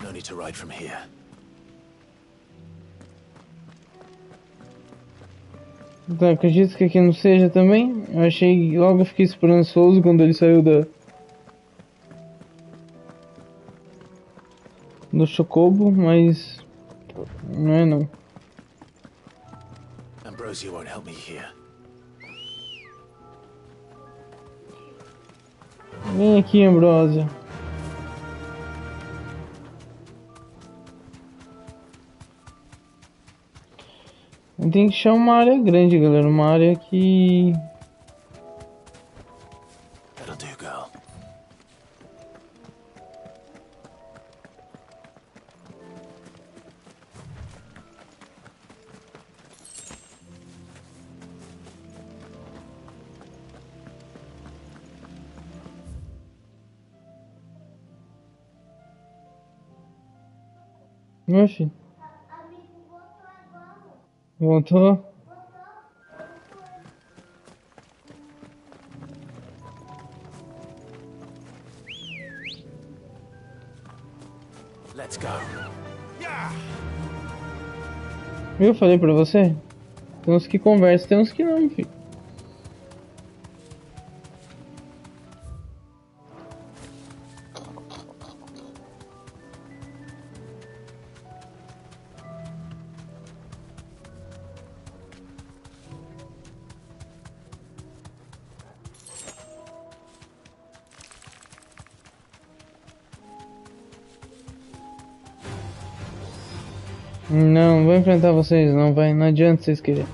No need to ride from here. Tá, acredito que aqui não seja também. Eu achei, logo eu fiquei esperançoso quando ele saiu do Chocobo, mas não é não. Ambrosia won't help me here. Vem aqui, Ambrosia. Tem que achar uma área grande, galera. Uma área que... That'll do, girl. Meu filho. Voltou? Let's go. Eu falei pra você? Tem uns que conversam, tem uns que não, filho. Não vou enfrentar vocês, não vai. Não adianta vocês quererem.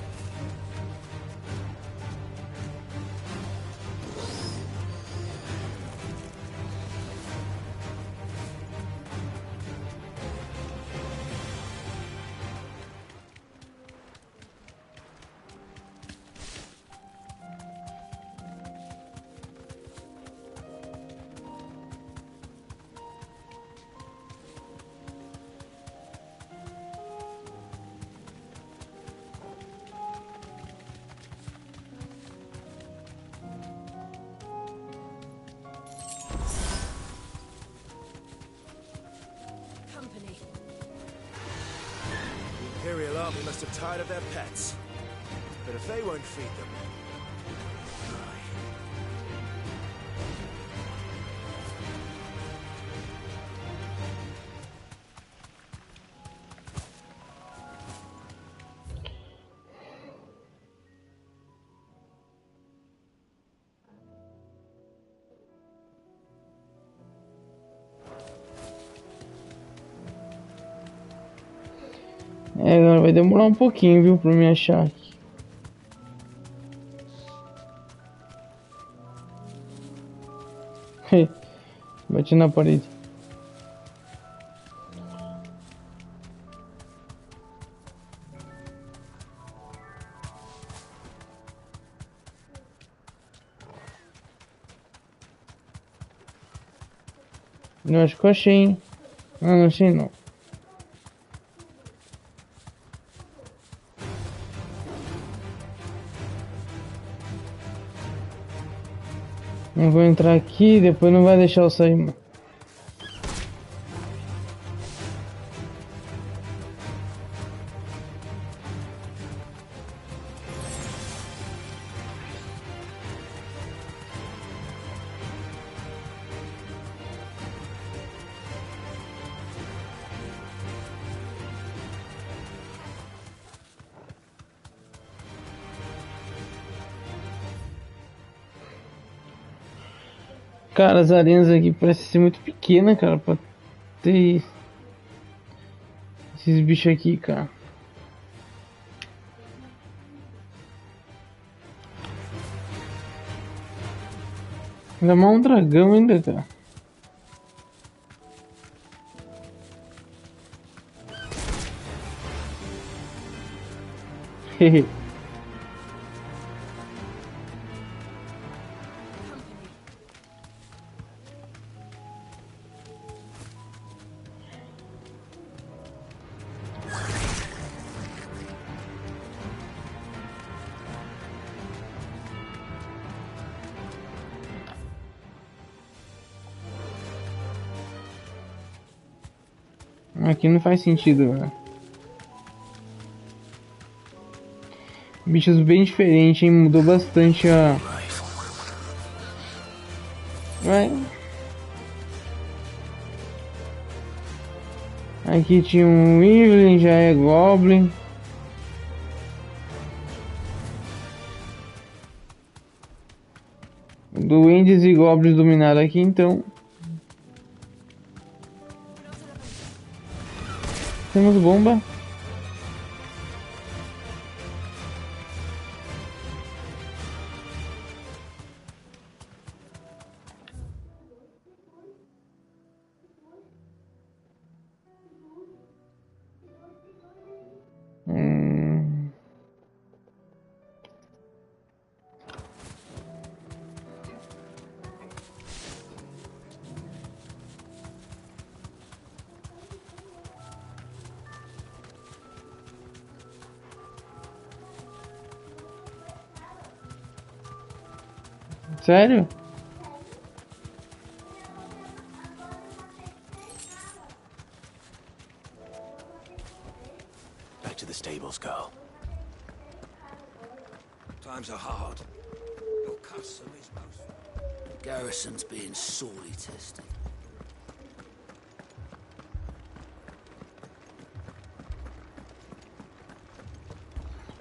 The Imperial army must have tired of their pets. But if they won't feed them... Agora vai demorar um pouquinho, viu, pra me achar aqui. Bati na parede. Eu acho que eu achei, hein? Ah, não achei não. Não vou entrar aqui, depois não vai deixar eu sair, mano. Cara, as arenas aqui parecem ser muito pequenas, cara, pra ter esses bichos aqui, cara. Ainda mais um dragão ainda, cara. Hehe. Aqui não faz sentido, velho. Bichos bem diferentes, hein? Mudou bastante a... Vai. Aqui tinha um Evelyn, já é Goblin. Duendes e Goblins dominaram aqui, então. Temos bomba. Sério? Back to the stables, girl. Times are hard. Your custom is most... The garrison's being sorely tested.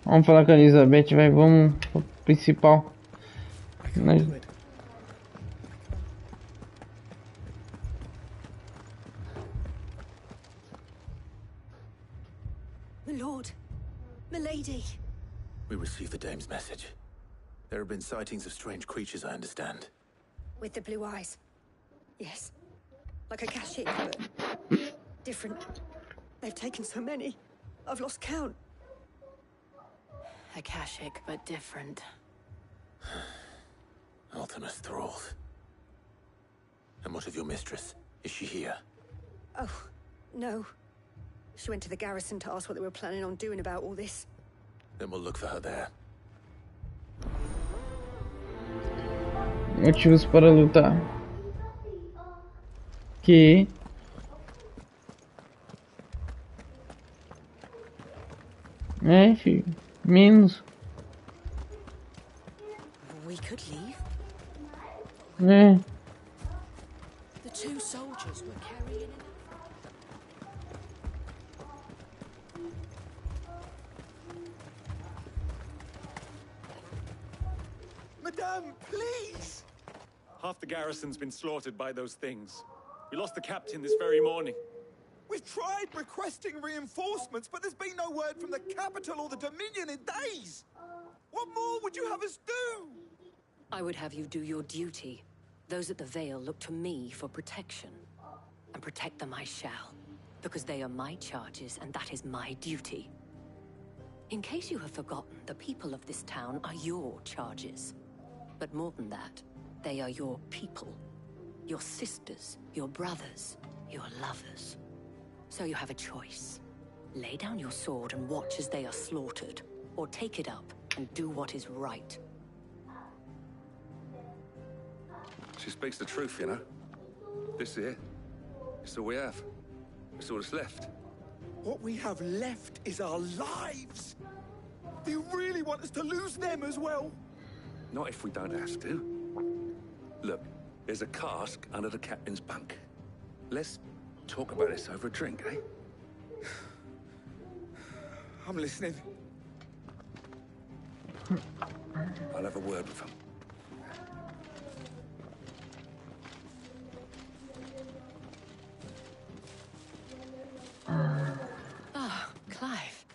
Vamos falar com a Elizabeth, vai, vamos pro principal. My lord. Milady. We received the dame's message. There have been sightings of strange creatures, I understand. With the blue eyes. Yes. Like a Kashik, but different. They've taken so many. I've lost count. Akashic, but different. Ultimus thralls. And what of your mistress? Is she here? Oh, no. She went to the garrison to ask what they were planning on doing about all this. Then we'll look for her there. Motivos para lutar. Que filho, menos. We could leave. The two soldiers were carrying it. Madame, please! Half the garrison's been slaughtered by those things. We lost the captain this very morning. We've tried requesting reinforcements, but there's been no word from the capital or the Dominion in days! What more would you have us do? I would have you do your duty. Those at the Vale look to me for protection. And protect them I shall. Because they are my charges, and that is my duty. In case you have forgotten, the people of this town are your charges. But more than that, they are your people. Your sisters, your brothers, your lovers. So you have a choice. Lay down your sword and watch as they are slaughtered, or take it up and do what is right. She speaks the truth, you know. This here, it's all we have. It's all that's left. What we have left is our lives! Do you really want us to lose them as well? Not if we don't have to. Look, there's a cask under the captain's bunk. Let's talk about this over a drink, eh? I'm listening. I'll have a word with him. Ah, Clive.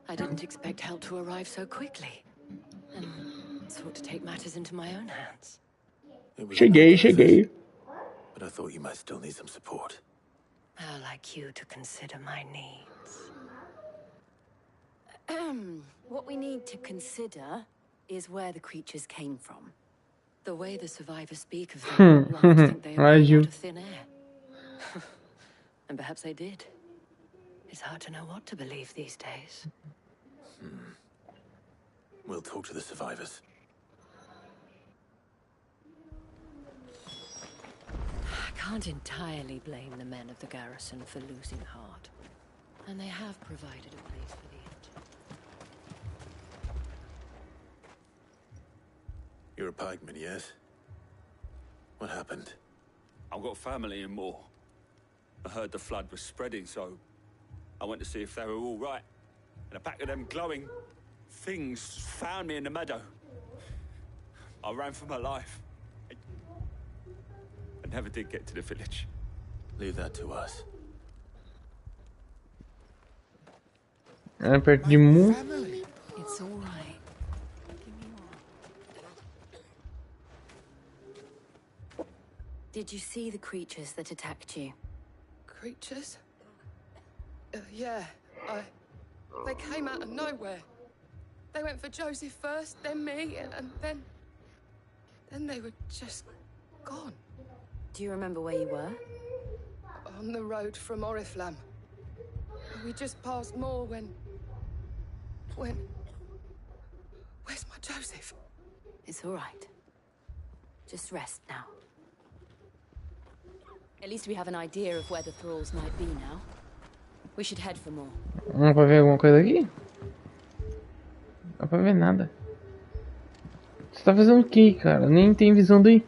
I didn't expect help to arrive so quickly. And sought to take matters into my own hands. Cheguei. But I thought you might still need some support. How like you to consider my needs. What we need to consider is where the creatures came from. The way the survivors speak of them, one would think they appeared out of thin air. And perhaps they did. It's hard to know what to believe these days. We'll talk to the survivors. I can't entirely blame the men of the garrison for losing heart. And they have provided a place for the injured. You're a pikeman, yes? What happened? I've got family in Morhi. I heard the flood was spreading, so I went to see if they were all right. And a pack of them glowing things found me in the meadow. I ran for my life. I never did get to the village. Leave that to us. Perto de Mu. It's all right. Did you see the creatures that attacked you? Creatures? Yeah, they came out of nowhere. They went for Joseph first, then me, and then they were just gone. Do you remember where you were? On the road from Oriflamme. We just passed Morhi when... Where's my Joseph? It's all right. Just rest now. At least we have an idea of where the thralls might be now. We should head for more. Dá pra ver alguma coisa aqui? Não dá pra ver nada. Você tá fazendo o que, cara? Nem tem visão daí.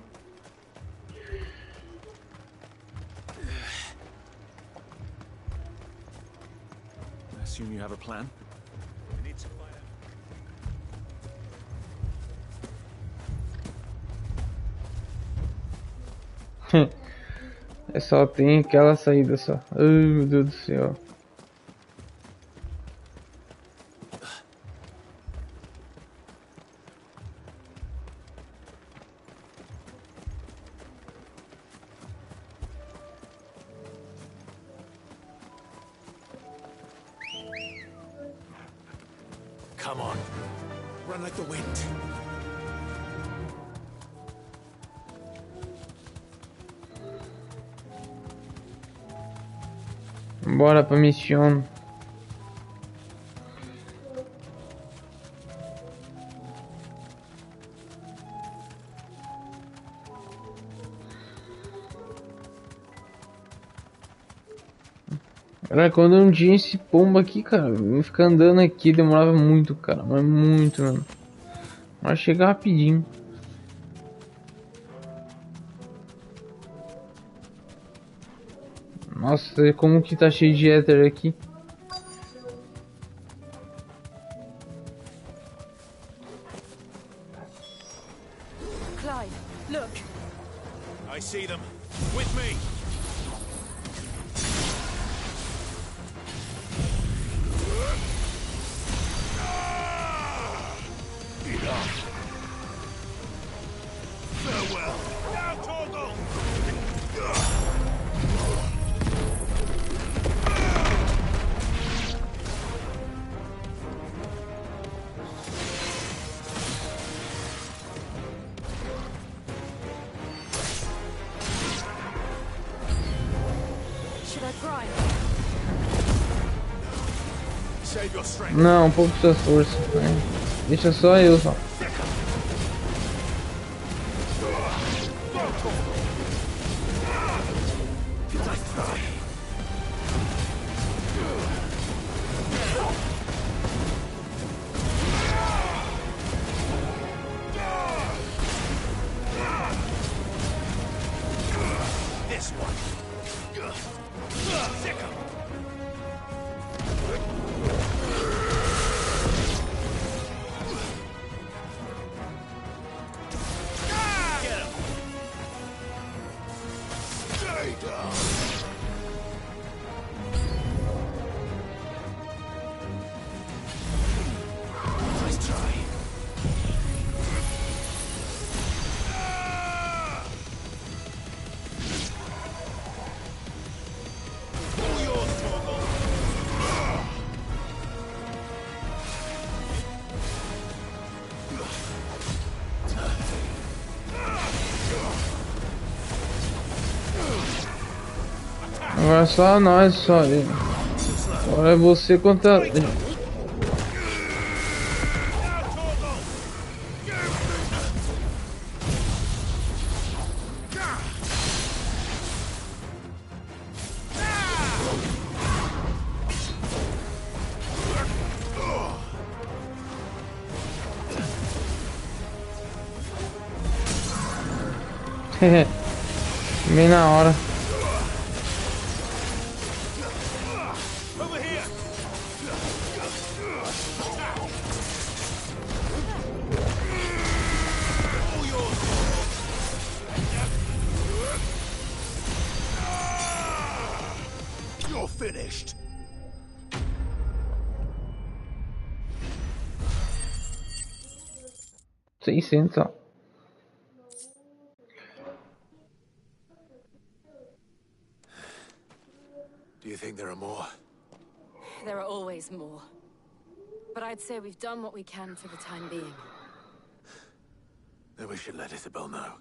I assume you have a plan? É só tem aquela saída só. Ai, meu Deus do céu. Come on. Run like the wind. Bora pra missão. Cara, quando eu não tinha esse pombo aqui, cara, eu ficar andando aqui demorava muito, cara, mas muito, mano. Mas chega rapidinho. Nossa, como que tá cheio de éter aqui. Clive, look. I see them. With me. Enough. Farewell. Now, Torgal. Should I grind? Save your strength. Não, um pouco suas forças. Né? Deixa só eu só. This one. Agora só nós, só ele. Agora é você contra. Bem na hora. You're finished. $600. Do you think there are more? There are always more. But I'd say we've done what we can for the time being. Then we should let Isabel know.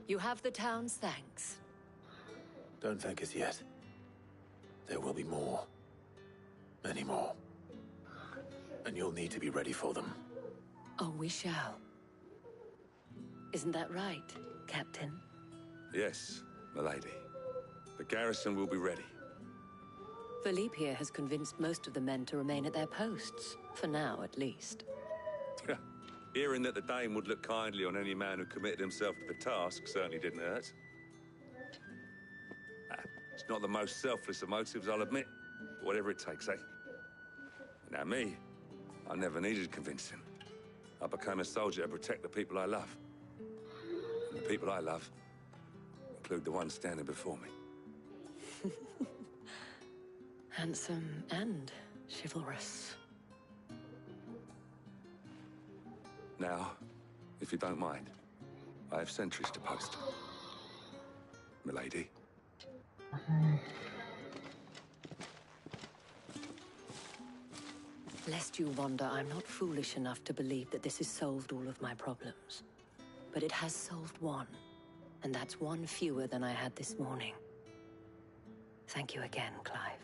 You have the town's thanks. Don't thank us yet. There will be more. Many more. And you'll need to be ready for them. Oh, we shall. Isn't that right, Captain? Yes, milady. The garrison will be ready. Philippe here has convinced most of the men to remain at their posts. For now, at least. Hearing that the Dane would look kindly on any man who committed himself to the task certainly didn't hurt. It's not the most selfless of motives, I'll admit. But whatever it takes, eh? Now me, I never needed convincing. I became a soldier to protect the people I love. And the people I love include the one standing before me. Handsome and chivalrous. Now, if you don't mind, I have sentries to post. Milady. Lest you wonder, I'm not foolish enough to believe that this has solved all of my problems. But it has solved one, and that's one fewer than I had this morning. Thank you again, Clive.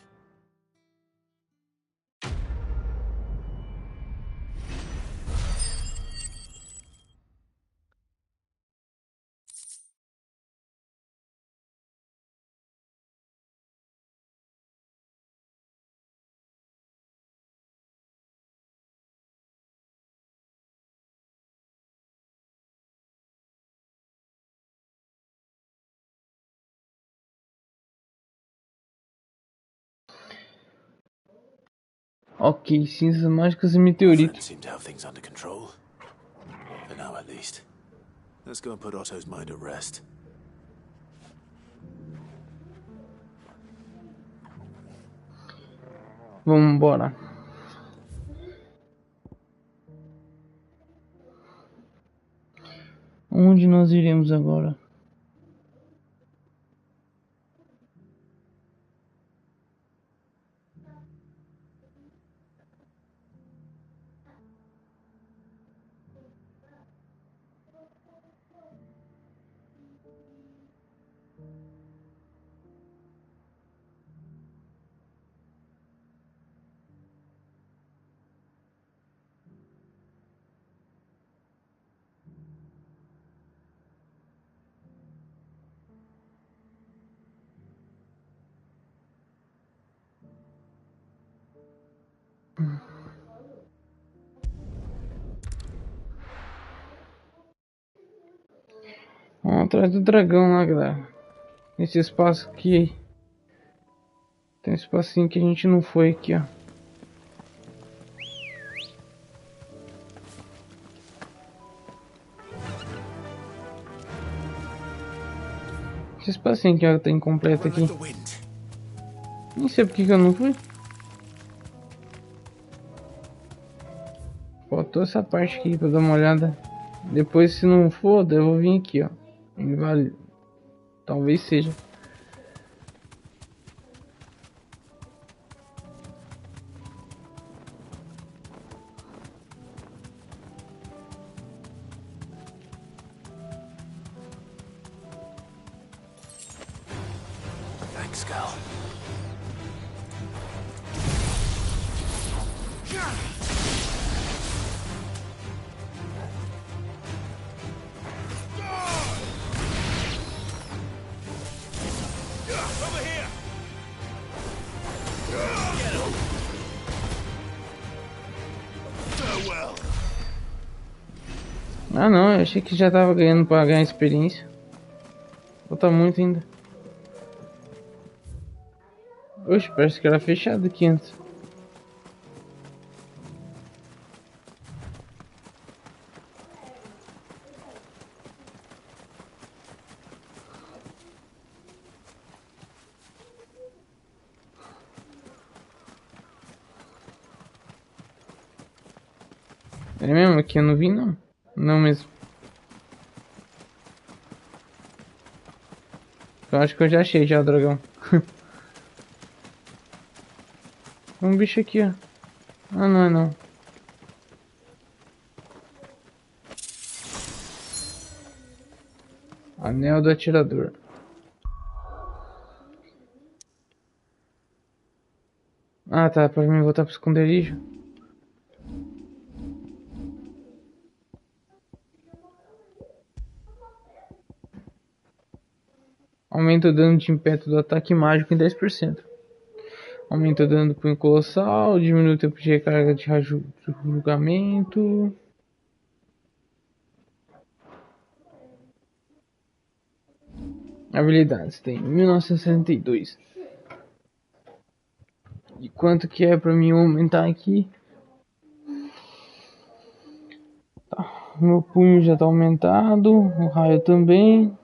Ok, cinzas mágicas e meteoritos. Seem to have things under control. For now, at least. Let's go and put Otto's mind at rest. Vamos embora. Onde nós iremos agora? Vamos atrás do dragão lá, galera. Esse espaço aqui. Tem um espacinho que a gente não foi aqui, ó. Esse espacinho que tá incompleto aqui. Nem sei porque que eu não fui. Faltou essa parte aqui pra dar uma olhada. Depois, se não for, eu vou vir aqui, ó. Ele vale. Talvez seja. Thanks, girl. Ah não, eu achei que já tava ganhando pra ganhar experiência. Falta muito ainda. Oxe, parece que era fechado aqui antes. É mesmo? Aqui eu não vi não. Não mesmo. Eu acho que eu já achei já o dragão. Um bicho aqui, ó. Ah, não é não. Anel do atirador. Ah, tá. Pra mim voltar pro esconderijo. Aumenta o dano de impeto do ataque mágico em 10%. Aumenta o dano do punho colossal. Diminui o tempo de recarga de julgamento. Habilidades. Tem 1962. E quanto que é pra mim aumentar aqui? Tá. Meu punho já tá aumentado. O raio também.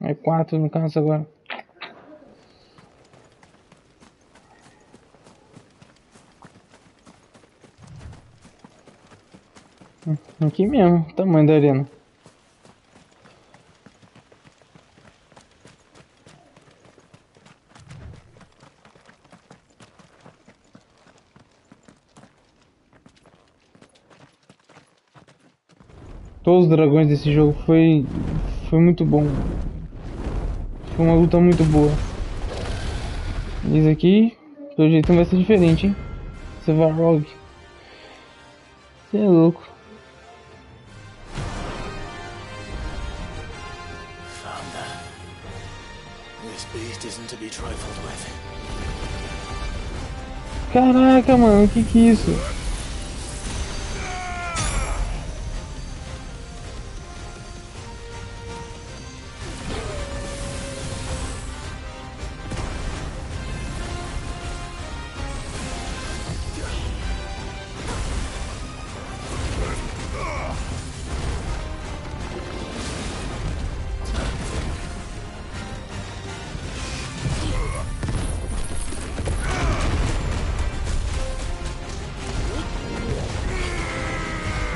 É 4 no caso agora. Aqui mesmo, tamanho da arena. Todos os dragões desse jogo foi muito bom. Foi uma luta muito boa. Esse aqui, pelo jeito, não vai ser diferente, hein? Sevarog. Você é louco. Caraca, mano, que é isso?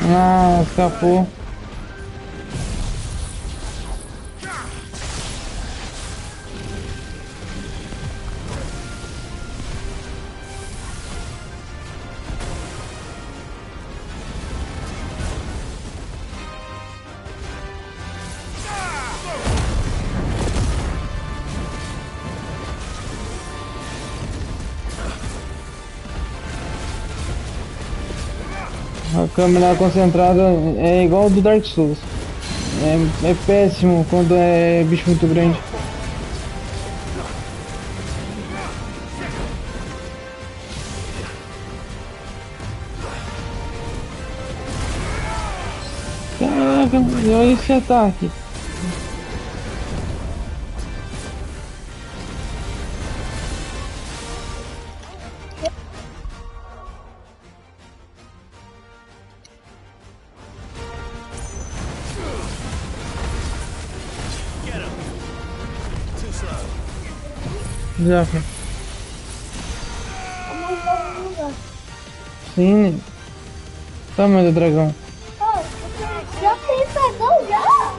Ah, escapou. A câmera concentrada é igual ao do Dark Souls. É péssimo quando é bicho muito grande. Caraca, olha esse ataque. Já foi. Sim. Tamanho do dragão. Já tem dragão, já?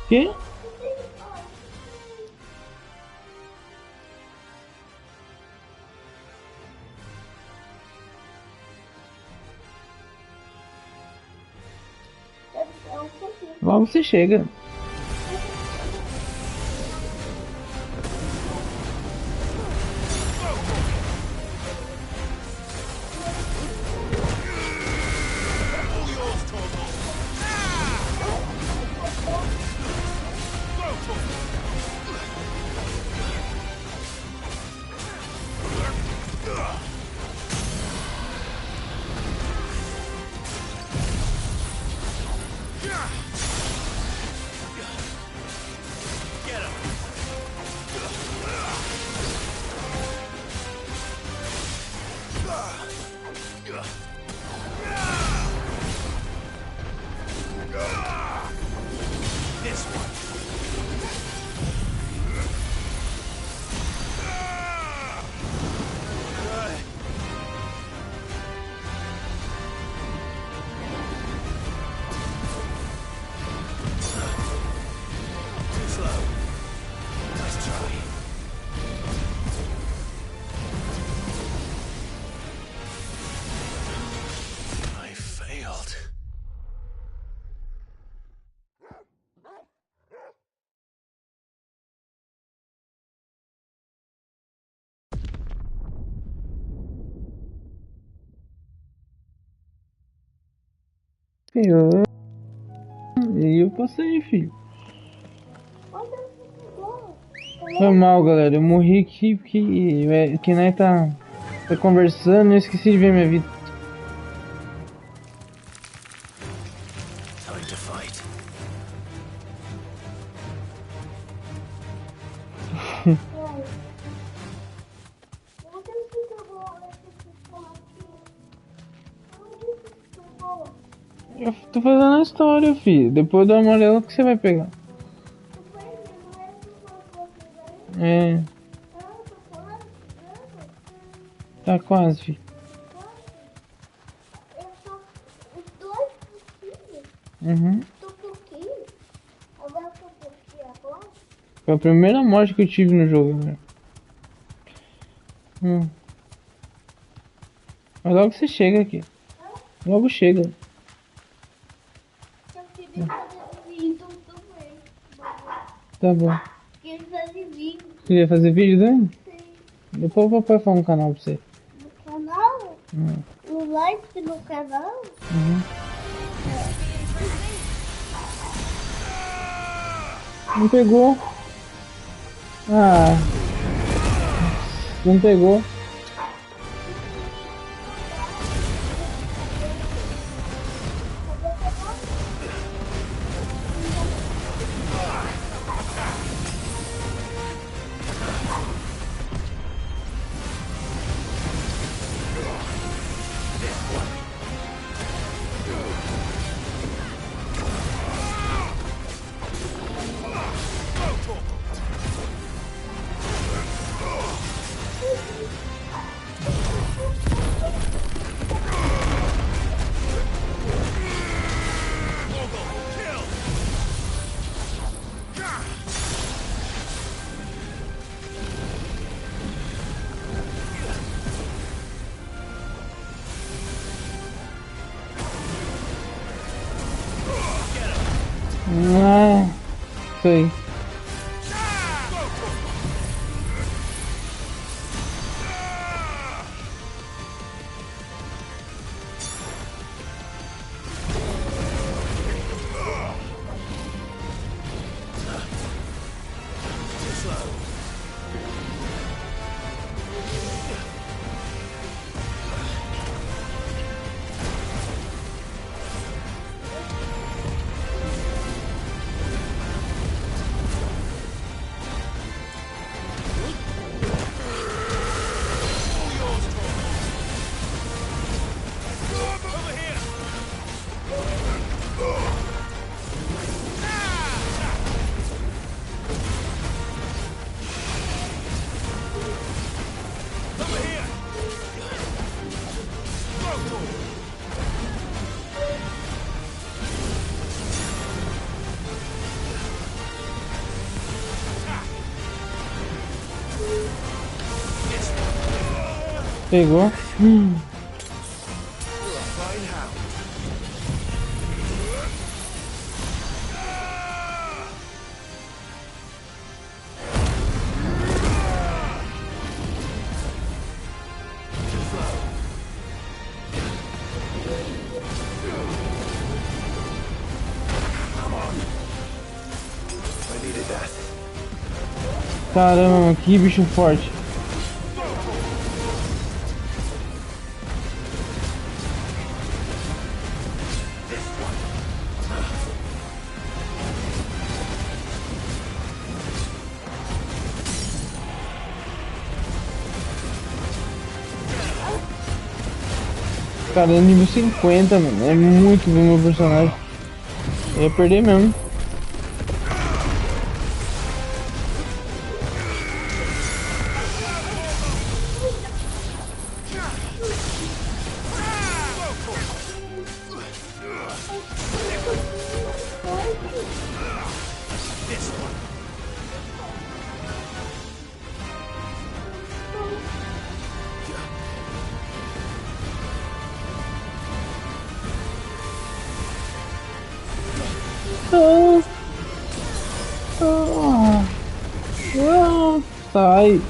Que? Logo você chega. E eu passei, filho. Foi mal, galera. Eu morri aqui que né, tá conversando e eu esqueci de ver minha vida. Time to fight. Eu tô fazendo a história, filho. Depois do amarelo que você vai pegar. É. Tá quase, filho. Uhum. Foi a primeira morte que eu tive no jogo, né? Mas logo você chega aqui. Logo chega. Tá bom. Queria fazer vídeo, né? Depois o papai faz um canal pra você. No canal? No like no canal? Não pegou. Ah. Não pegou. Ah, sei. Pegou. Caramba, que bicho forte. Cara, é nível 50, mano. É muito bom meu personagem. Eu ia perder mesmo. Sai.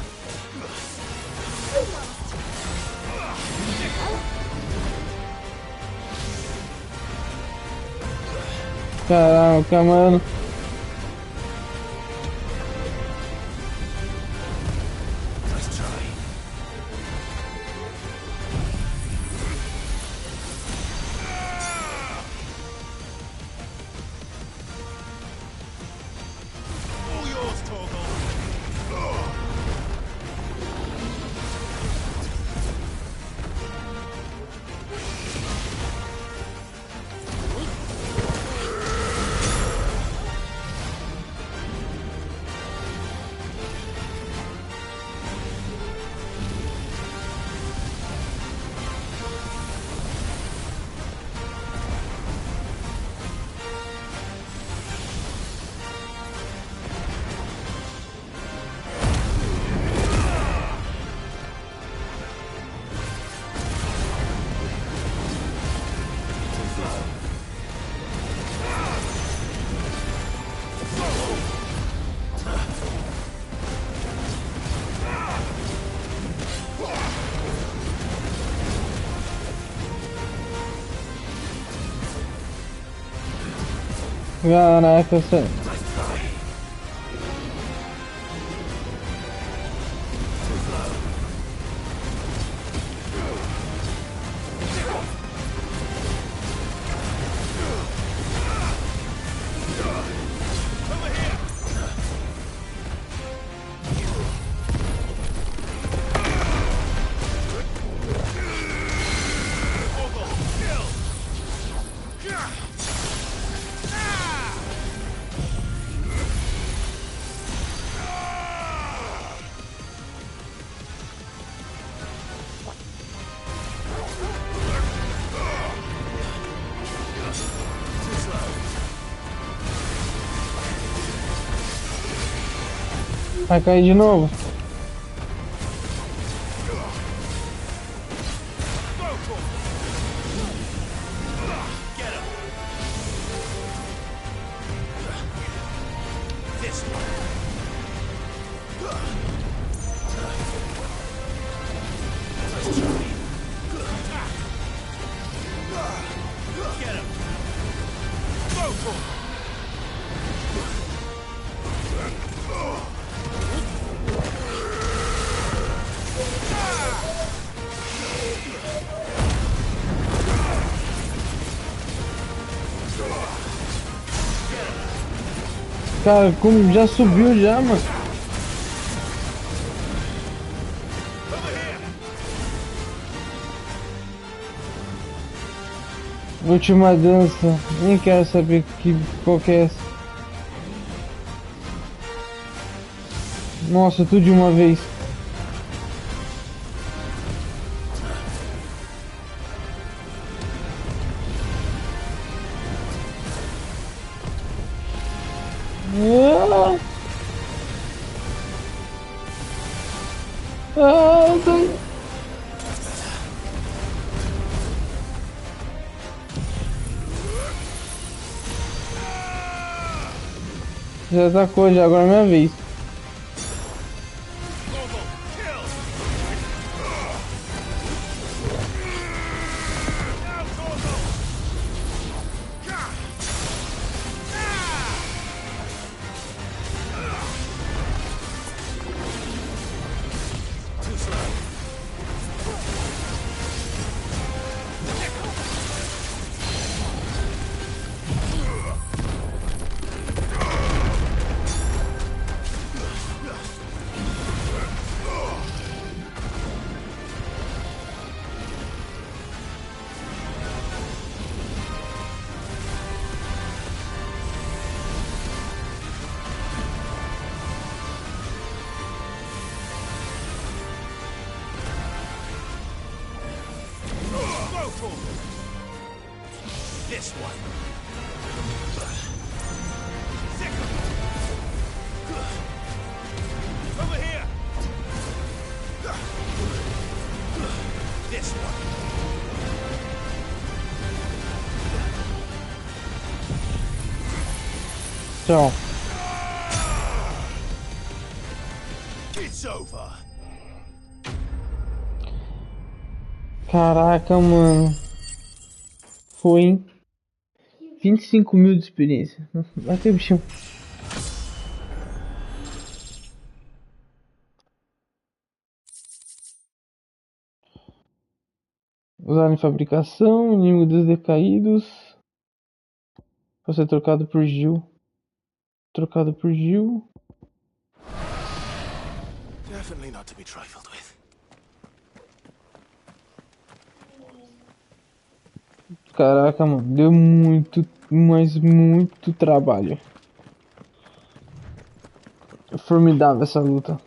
Caraca, mano. Caraca, sério. Vai cair de novo. Cara, como já subiu já, mano. Última dança. Nem quero saber qual que é essa. Nossa, tudo de uma vez. Já atacou, já agora é minha vez. This one. Over here. This one. Tchau. It's over. Caraca, mano. Foi, hein? 25 mil de experiência. Bateu o bichão. Usar em fabricação, inimigo dos decaídos. Pode ser trocado por Gil. Trocado por Gil. Definitely not to be trifled with. Caraca, mano, deu muito, mas muito trabalho. É formidável essa luta.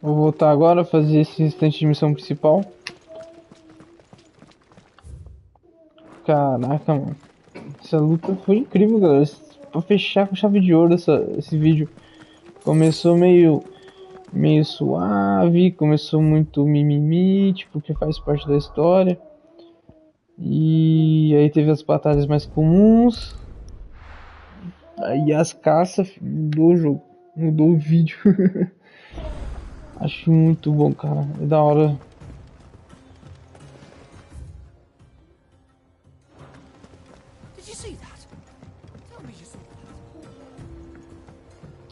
Vou voltar agora a fazer esse restante de missão principal. Caraca, mano. Essa luta foi incrível, galera. Pra fechar com chave de ouro esse vídeo. Começou meio suave, começou muito mimimi, tipo, que faz parte da história. E aí teve as batalhas mais comuns. Aí as caças mudou o jogo, mudou o vídeo. Acho muito bom, cara. É da hora.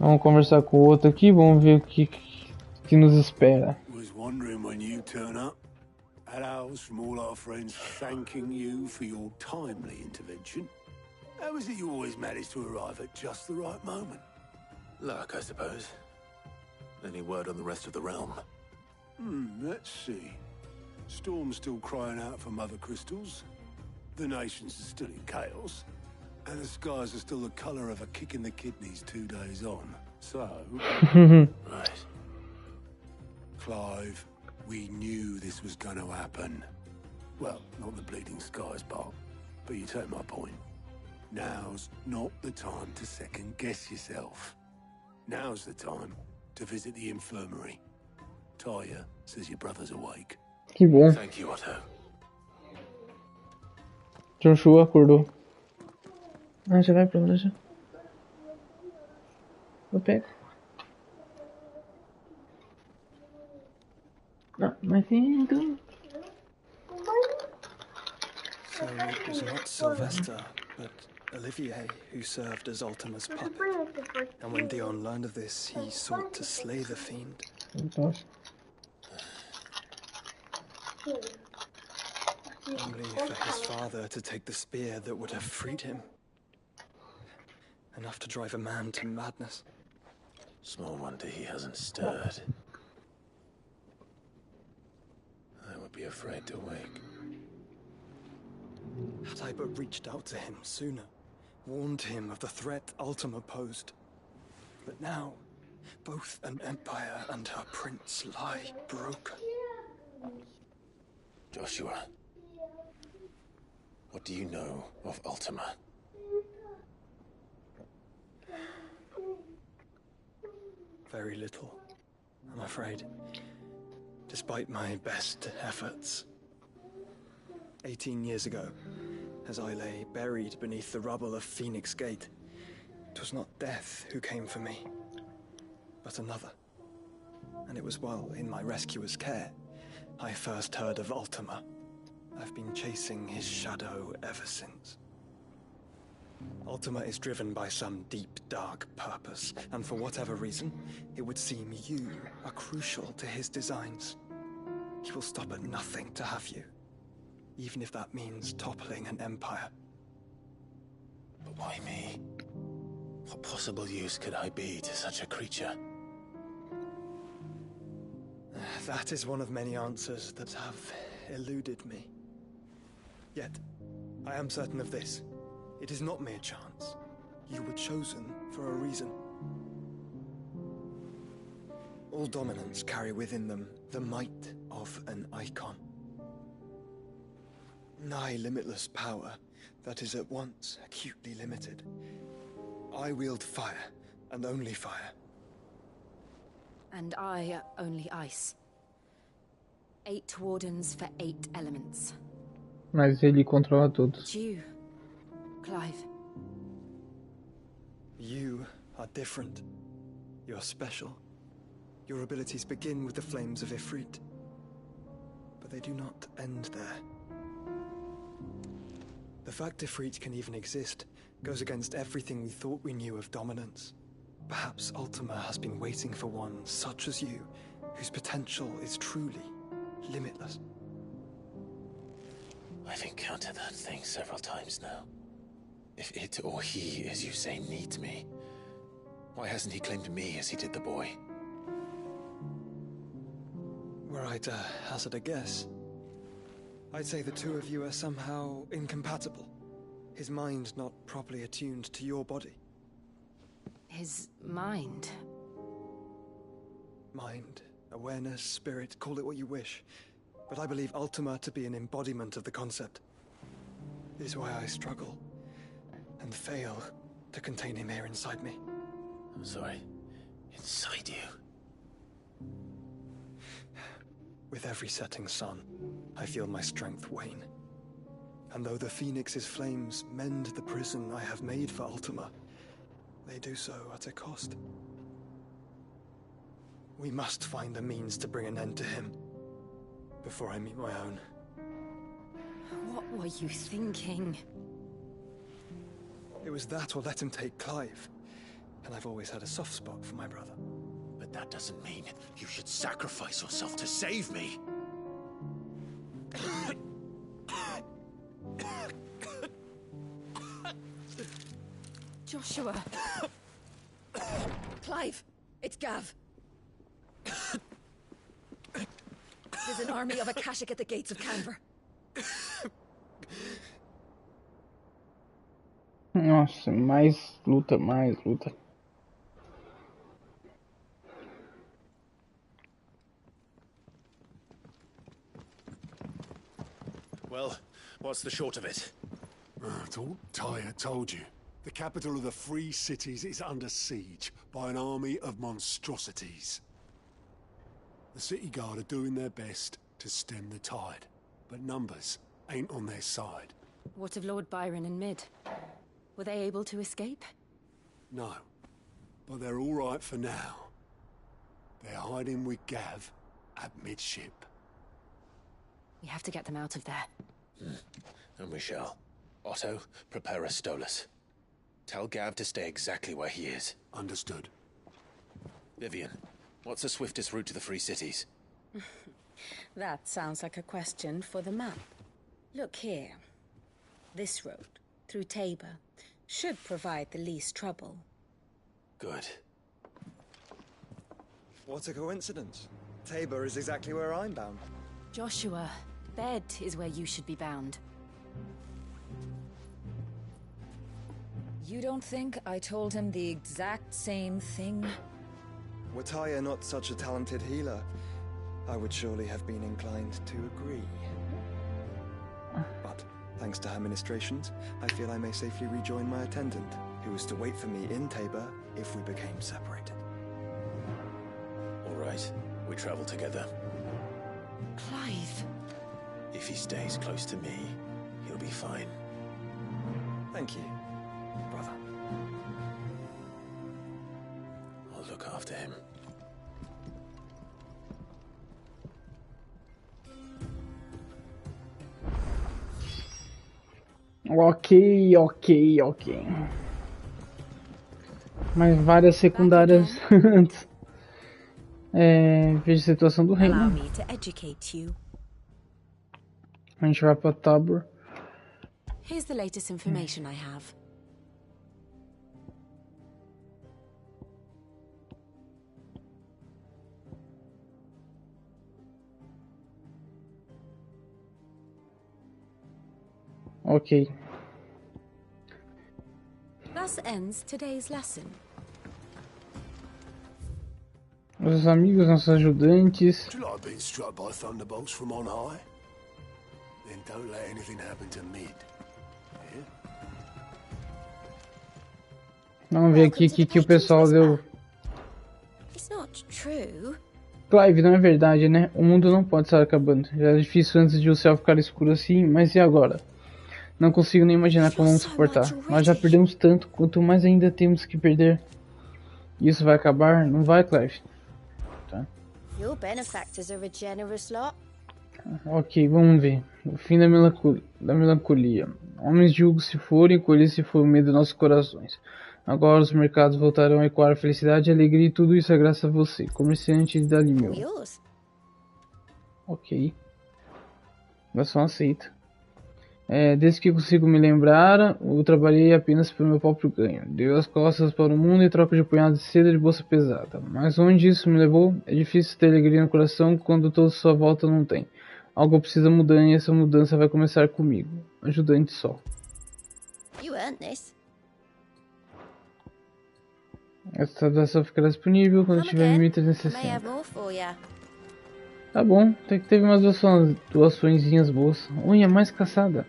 Vamos conversar com o outro aqui, vamos ver o que nos espera. Was wondering when you turn up. At ours from all our friends thanking you for your timely intervention. How is it you always manage to arrive at just the right moment? Luck, I suppose. Any word on the rest of the realm? Let's see. Storm's still crying out for mother crystals. The nations are still in chaos. And the skies are still the colour of a kick in the kidneys 2 days on. So... Right. Clive, we knew this was going to happen. Well, not the bleeding skies part, but you take my point. Now's not the time to second-guess yourself. Now's the time to visit the infirmary. Taya says your brother's awake. Que bom. Thank you, Otto. Joshua acordou. Ah, já vai pra lá já. Eu pego. Não, mas então... So it was not Sylvester, but Olivier who served as Ultima's puppet. And when Dion learned of this, he sought to slay the fiend. Only for his father to take the spear that would have freed him. Enough to drive a man to madness. Small wonder he hasn't stirred. I would be afraid to wake. Had I but reached out to him sooner, warned him of the threat Ultima posed. But now, both an empire and her prince lie broken. Joshua, what do you know of Ultima? Very little, I'm afraid. Despite my best efforts. 18 years ago, as I lay buried beneath the rubble of Phoenix Gate, it was not death who came for me, but another. And it was while in my rescuer's care, I first heard of Ultima. I've been chasing his shadow ever since. Ultima is driven by some deep, dark purpose, and for whatever reason, it would seem you are crucial to his designs. He will stop at nothing to have you, even if that means toppling an empire. But why me? What possible use could I be to such a creature? That is one of many answers that have eluded me. Yet, I am certain of this. It is not mere chance. You were chosen for a reason. All dominants carry within them the might of an Eikon. Nigh limitless power that is at once acutely limited. I wield fire, and only fire. And I only ice. 8 wardens for 8 elements. Mas ele controla todos. But you, Clive. You are different. You're special. Your abilities begin with the flames of Ifrit. But they do not end there. The fact Ifrit can even exist goes against everything we thought we knew of dominance. Perhaps Ultima has been waiting for one such as you, whose potential is truly limitless. I've encountered that thing several times now. If it or he, as you say, needs me, why hasn't he claimed me as he did the boy? Were I to hazard a guess, I'd say the two of you are somehow incompatible. His mind not properly attuned to your body. His mind? Mind, awareness, spirit, call it what you wish. But I believe Ultima to be an embodiment of the concept. This is why I struggle and fail to contain him here inside me. I'm sorry. Inside you? With every setting sun, I feel my strength wane. And though the Phoenix's flames mend the prison I have made for Ultima, they do so at a cost. We must find the means to bring an end to him before I meet my own. What were you thinking? It was that or let him take Clive. And I've always had a soft spot for my brother. But that doesn't mean you should sacrifice yourself to save me. Joshua. Clive, it's Gav. There's an army of Akashic at the gates of Canver. Nossa, mais luta, mais luta. Well, what's the short of it? Tyre told you. The capital of the Free Cities is under siege by an army of monstrosities. The city guard are doing their best to stem the tide, but numbers ain't on their side. What of Lord Byron and Mid? Were they able to escape? No, but they're all right for now. They're hiding with Gav at midship. We have to get them out of there. And we shall. Otto, prepare a Stolas. Tell Gav to stay exactly where he is. Understood. Vivian, what's the swiftest route to the Free Cities? That sounds like a question for the map. Look here. This road, through Tabor, should provide the least trouble. Good. What a coincidence. Tabor is exactly where I'm bound. Joshua, bed is where you should be bound. You don't think I told him the exact same thing? Were Tyre not such a talented healer, I would surely have been inclined to agree. But, thanks to her ministrations, I feel I may safely rejoin my attendant, who was to wait for me in Tabor if we became separated. All right, we travel together. Clive. If he stays close to me, he'll be fine. Thank you, brother. I'll look after him. Ok. Mas várias secundárias antes. Veja a situação do reino. Allow me to educate you. A gente vai pra Tabor. Here's the latest information I have. Ok. Thus ends today's lesson. Nossos amigos, nossos ajudantes. Do you like being struck by thunderbolts from on high? Then don't let anything happen to Mid. Yeah? Vamos ver aqui o que o pessoal deu. It's not true. Clive, não é verdade, né? O mundo não pode estar acabando. Já era difícil antes de o céu ficar escuro assim, mas e agora? Não consigo nem imaginar como vamos suportar. Nós já perdemos tanto, quanto mais ainda temos que perder. Isso vai acabar? Não vai, Clive? Tá. Your benefactors are a generous lot. Ok, vamos ver. O fim da melancolia. Homens de Hugo se foram e colher se foi o medo dos nossos corações. Agora os mercados voltarão a ecoar a felicidade e a alegria, e tudo isso é graças a você, comerciante de Dalimil. Ok. Você aceita. Desde que consigo me lembrar, eu trabalhei apenas pelo meu próprio ganho. Dei as costas para o mundo em troca de punhado de seda de bolsa pesada. Mas onde isso me levou? É difícil ter alegria no coração quando toda sua volta não tem. Algo precisa mudar e essa mudança vai começar comigo. Ajudante só. You earned this. Essa atualização ficará disponível quando tiver 1360. Tá bom, até que teve umas doaçõezinhas boas. Unha mais caçada.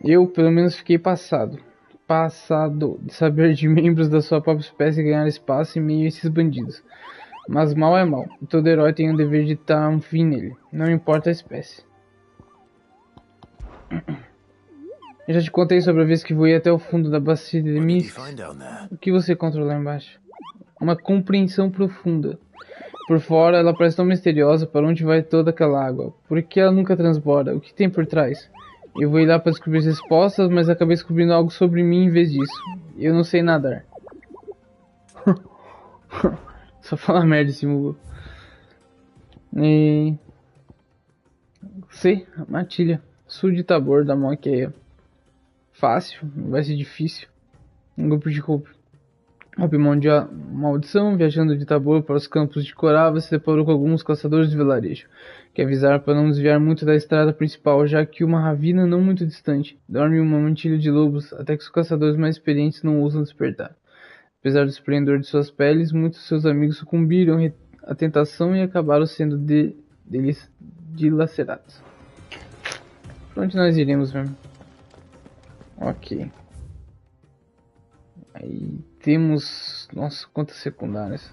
Eu, pelo menos, fiquei passado de saber de membros da sua própria espécie ganhar espaço em meio a esses bandidos. Mas mal é mal, e todo herói tem o dever de dar um fim nele, não importa a espécie. Eu já te contei sobre a vez que voei até o fundo da bacia de Mystics. O que você encontrou lá embaixo? Uma compreensão profunda. Por fora, ela parece tão misteriosa. Para onde vai toda aquela água? Por que ela nunca transborda? O que tem por trás? Eu vou ir lá para descobrir as respostas, mas acabei descobrindo algo sobre mim em vez disso. Eu não sei nadar. Só fala merda esse mugo. Sei, a matilha. Sul de Tabor, da Moqueia. Fácil, não vai ser difícil. Um grupo de Hobimão de maldição, viajando de Tabor para os campos de Corava, se deparou com alguns caçadores de vilarejo, que avisaram para não desviar muito da estrada principal, já que uma ravina não muito distante dorme uma mantilha de lobos, até que os caçadores mais experientes não ousam despertar. Apesar do esplendor de suas peles, muitos de seus amigos sucumbiram à tentação e acabaram sendo dilacerados. Para onde nós iremos mesmo? Ok. Aí temos... Nossa, quantas secundárias.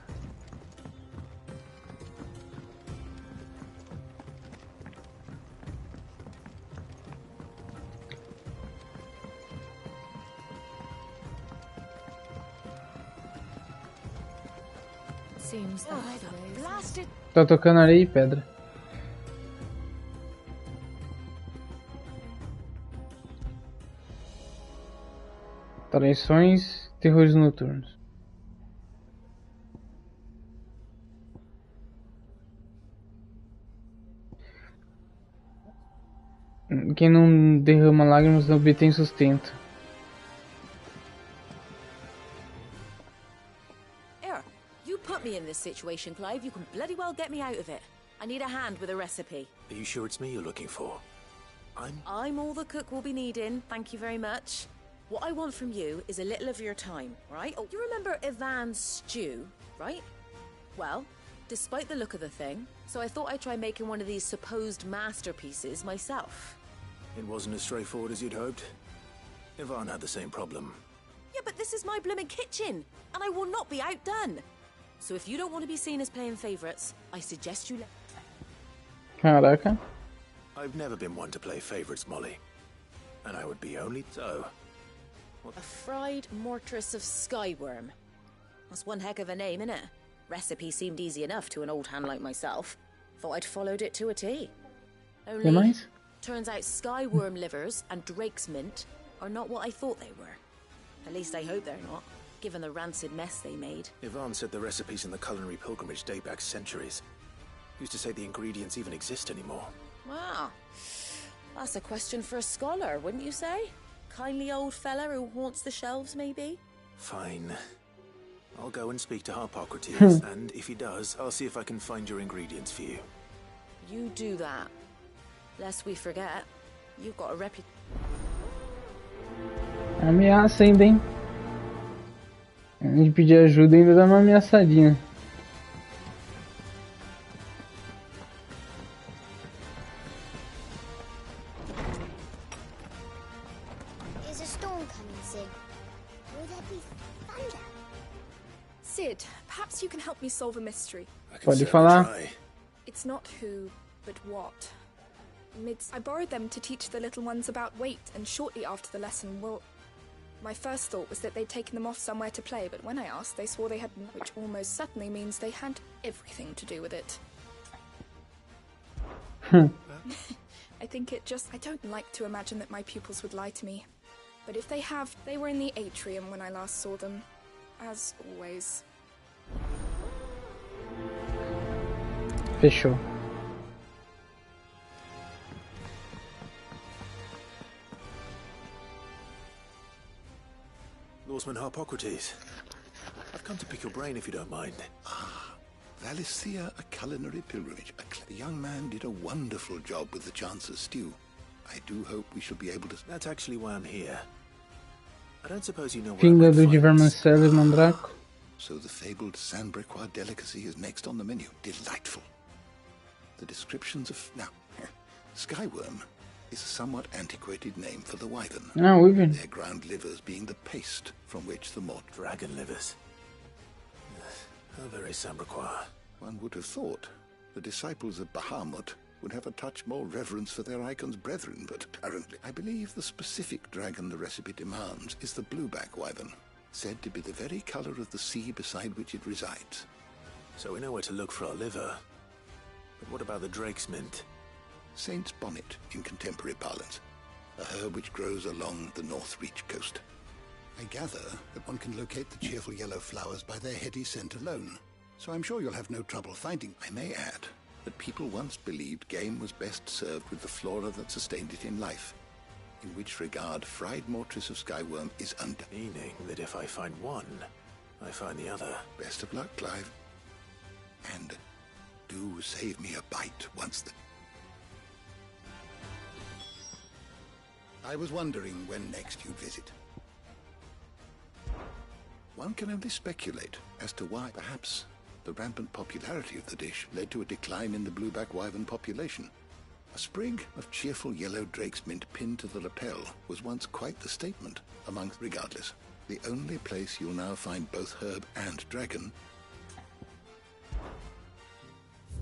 Tá tocando areia e pedra. Traições, terrores noturnos. Quem não derrama lágrimas não obtém sustento. Put me in this situation, Clive. You can bloody well get me out of it. I need a hand with a recipe. Are you sure it's me you're looking for? I'm all the cook will be needing, thank you very much. What I want from you is a little of your time, right? Oh, you remember Ivan's stew, right? Well, despite the look of the thing, so I thought I'd try making one of these supposed masterpieces myself. It wasn't as straightforward as you'd hoped. Ivan had the same problem. Yeah, but this is my blooming kitchen, and I will not be outdone. So if you don't want to be seen as playing favorites, I suggest you let... Caraca. I've never been one to play favorites, Molly. And I would be only so. A fried mortress of skyworm. That's one heck of a name, innit? Recipe seemed easy enough to an old hand like myself. Thought I'd followed it to a T. Only, turns out skyworm livers and drake's mint are not what I thought they were. At least I hope they're not, given the rancid mess they made. Ivan said the recipes in the culinary pilgrimage date back centuries. Who's to say the ingredients even exist anymore? Wow. That's a question for a scholar, wouldn't you say? Kindly old fella who haunts the shelves, maybe? Fine. I'll go and speak to Harpocrates, and if he does, I'll see if I can find your ingredients for you. You do that. Lest we forget, you've got a reputation. Ameaça ainda, hein? A gente pedir ajuda ainda dá uma ameaçadinha. Is a storm coming, Sid? Will there be thunder? Sid, perhaps you can help me solve a mystery. Pode falar. It's not who, but what. I borrowed them to teach the little ones about weight, and shortly after the lesson, my first thought was that they'd taken them off somewhere to play, but when I asked, they swore they had, which almost certainly means they had everything to do with it. I think I don't like to imagine that my pupils would lie to me. But if they have, they were in the atrium when I last saw them. As always. Fechou. Norseman Harpocrates. I've come to pick your brain if you don't mind. Valicia, a culinary pilgrimage. The young man did a wonderful job with the Chance's stew. I do hope we shall be able to... That's actually why I'm here. I don't suppose you know where Fígado de vermicelli e mandraco. So the fabled Saint-Brecois delicacy is next on the menu. Delightful. The descriptions of... Now, skyworm is a somewhat antiquated name for the wyvern. Wyvern. Their ground livers being the paste from which the mort... Dragon livers. How very Saint-Brecois. One would have thought the disciples of Bahamut would have a touch more reverence for their Eikons brethren, but apparently I believe the specific dragon the recipe demands is the blueback wyvern, said to be the very color of the sea beside which it resides. So we know where to look for our liver. But what about the drake's mint? Saint's bonnet in contemporary parlance, a herb which grows along the North Reach coast. I gather that one can locate the cheerful yellow flowers by their heady scent alone, so I'm sure you'll have no trouble finding. I may add that people once believed game was best served with the flora that sustained it in life, in which regard fried mortress of skyworm is under. Meaning that if I find one, I find the other. Best of luck, Clive. And do save me a bite once the... I was wondering when next you'd visit. One can only speculate as to why, perhaps, the rampant popularity of the dish led to a decline in the blueback wyvern population. A sprig of cheerful yellow drake's mint pinned to the lapel was once quite the statement amongst. Regardless, the only place you'll now find both herb and dragon.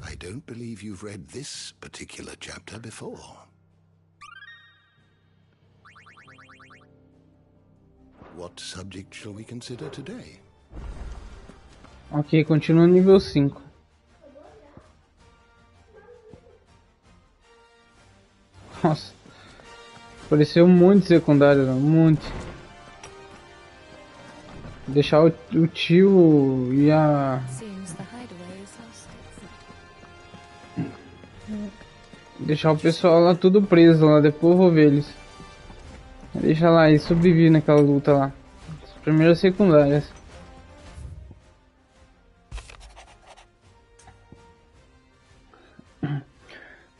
I don't believe you've read this particular chapter before. What subject shall we consider today? Ok, continua no nível 5. Nossa. Apareceu um monte de secundário, um monte. Deixar o tio e a... Deixar o pessoal lá tudo preso lá, depois eu vou ver eles. Deixa lá, eles sobrevivem naquela luta lá. As primeiras secundárias.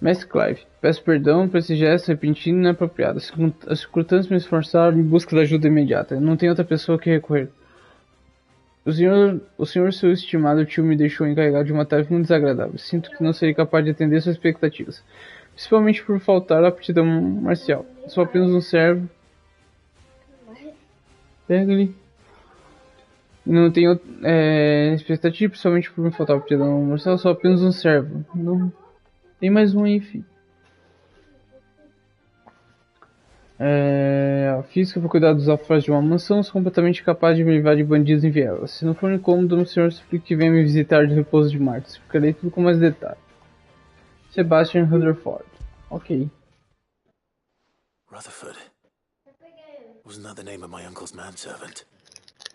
Mestre Clive, peço perdão por esse gesto repentino e inapropriado. As circunstâncias me esforçaram em busca da ajuda imediata. Eu não tenho outra pessoa que recorrer. O senhor, seu estimado tio, me deixou encarregado de uma tarefa muito desagradável. Sinto que não serei capaz de atender suas expectativas. Principalmente por faltar a aptidão marcial. Eu sou apenas um servo. Pega ele. Não tenho expectativa, principalmente por me faltar a aptidão marcial. Eu sou apenas um servo. Não... Tem mais um aí, filho. A física para cuidar dos alfaias de uma mansão, sou completamente capaz de me livrar de bandidos em vielas. Se não for incômodo, o senhor suplica que venha me visitar de repouso de Marte. Explicarei tudo com mais detalhe. Sebastian Rutherford. Ok. Rutherford. Wasn't that the name of my uncle's manservant?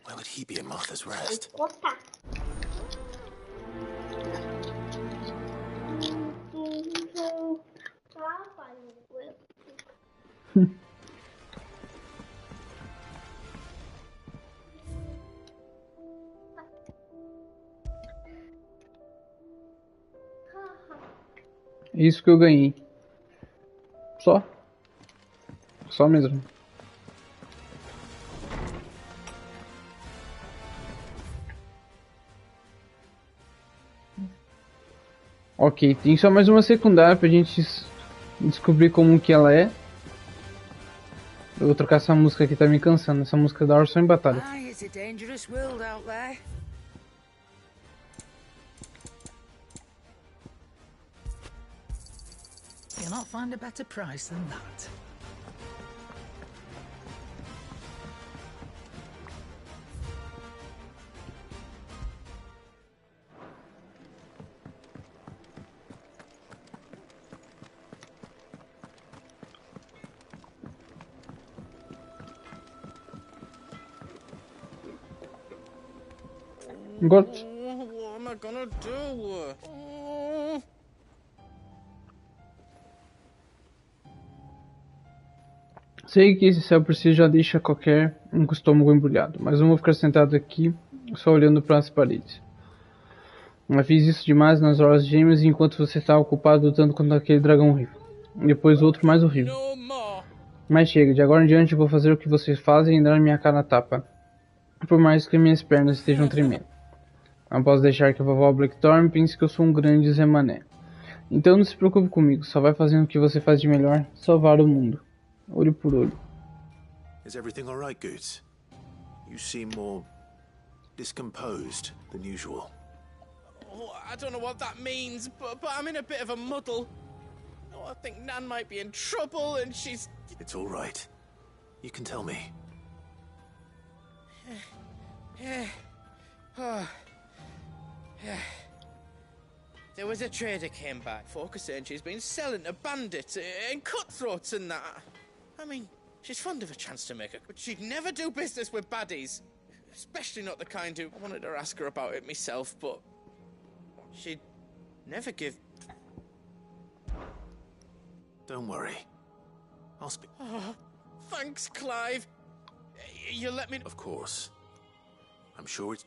Where would he be in Martha's Rest? Isso que eu ganhei. Só mesmo. Ok, tem só mais uma secundária pra gente descobrir como que ela é. Eu vou trocar essa música aqui, tá me cansando. Essa música da hora só em batalha. It's a dangerous world out there. You'll not find a better price than that. What? What am I gonna do? Sei que esse céu por si já deixa qualquer um com o estômago embrulhado, mas não vou ficar sentado aqui só olhando para as paredes. Eu fiz isso demais nas horas gêmeas enquanto você estava ocupado lutando contra aquele dragão horrível. E depois o outro mais horrível. Mas chega, de agora em diante eu vou fazer o que vocês fazem e dar minha cara na tapa. Por mais que minhas pernas estejam tremendo. Não posso deixar que a vovó Blackthorn pense que eu sou um grande Zé Mané. Então não se preocupe comigo, só vai fazendo o que você faz de melhor, salvar o mundo. Olho por olho. Is everything all right, Goots? You seem more discomposed than usual. Oh, I don't know what that means, but I'm in a bit of a muddle. I think Nan might be in trouble and she's... It's all right. You can tell me. There was a trader came back, focusing she's been selling to bandits and cutthroats and that. I mean, she's fond of a chance to make it, but she'd never do business with baddies. Especially not the kind who... I wanted to ask her about it myself, but... she'd never give... Don't worry. I'll speak. Oh, thanks, Clive. You let me... Of course. I'm sure it's...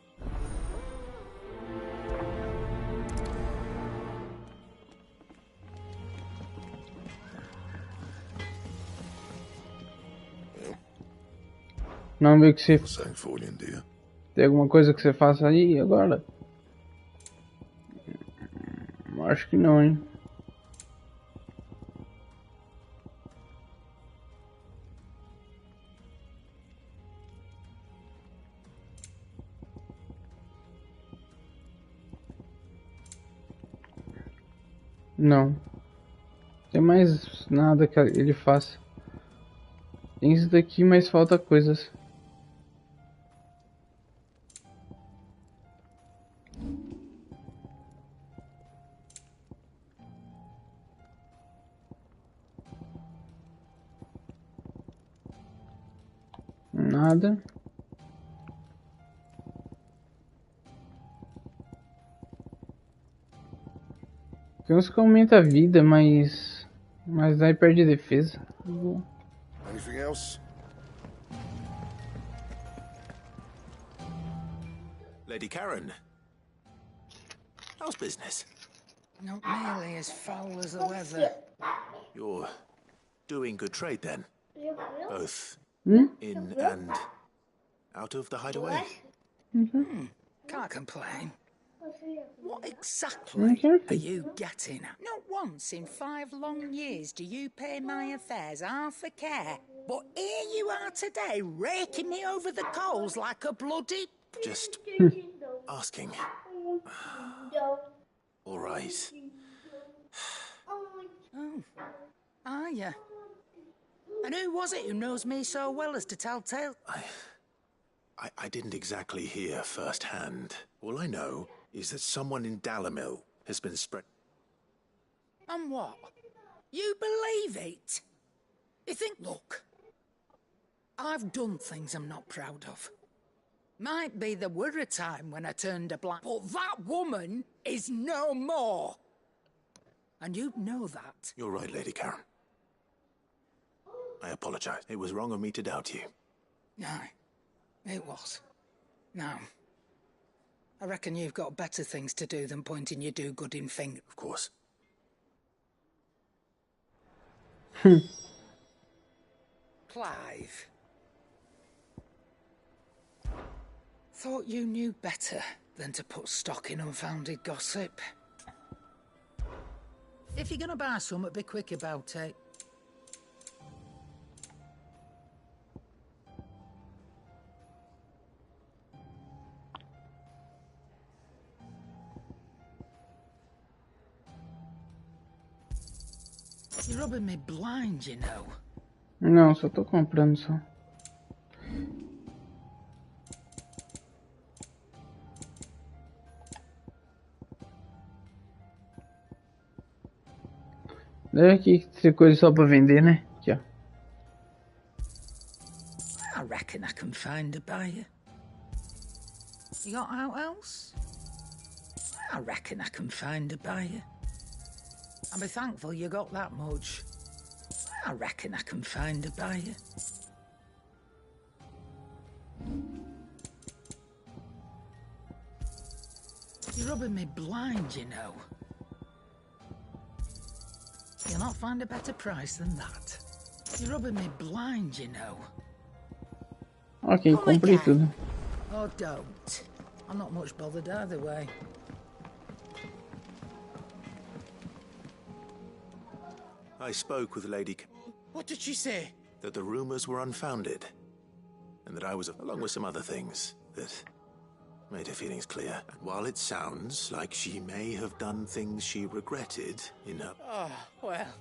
Não vê que você... Sem folha em dia. Tem alguma coisa que você faça aí agora? Acho que não, hein? Não. Tem mais nada que ele faça. Tem isso daqui, mas falta coisas. Nada. Tem uns que aumenta a vida, mas aí perde defesa. Anything else? Lady Karen. How's business? Not nearly as foul as the weather. You're doing good trade then? Both Hmm? in and out of the hideaway? Can't complain. What exactly are you getting at? Not once in 5 long years do you pay my affairs half a care. But here you are today, raking me over the coals like a bloody... Just asking. All right. Oh, are you? And who was it who knows me so well as to tell tales? I didn't exactly hear firsthand. All I know is that someone in Dalimil has been spread... And what? You believe it? You think, look, I've done things I'm not proud of. Might be there were a time when I turned a blind, but that woman is no more. And you know that. You're right, Lady Karen. I apologize. It was wrong of me to doubt you. Aye, it was. Now, I reckon you've got better things to do than pointing your do-gooding finger. Of course. Clive. Thought you knew better than to put stock in unfounded gossip. If you're gonna buy something, be quick about it. You're rubbing me blind, you know. Não, só tô comprando só. Deve aqui ter coisa só pra vender, né? Aqui, ó. I reckon I can find a buyer. You got out else? I reckon I can find a buyer. I'll be thankful you got that much. I reckon I can find a buyer. You're rubbing me blind, you know. You'll not find a better price than that. You're rubbing me blind, you know. Ok, comprei tudo. Oh, don't. I'm not much bothered either way. I spoke with Lady... What did she say? That the rumors were unfounded. And that I was, along with some other things, that made her feelings clear. And while it sounds like she may have done things she regretted in her... Oh, well,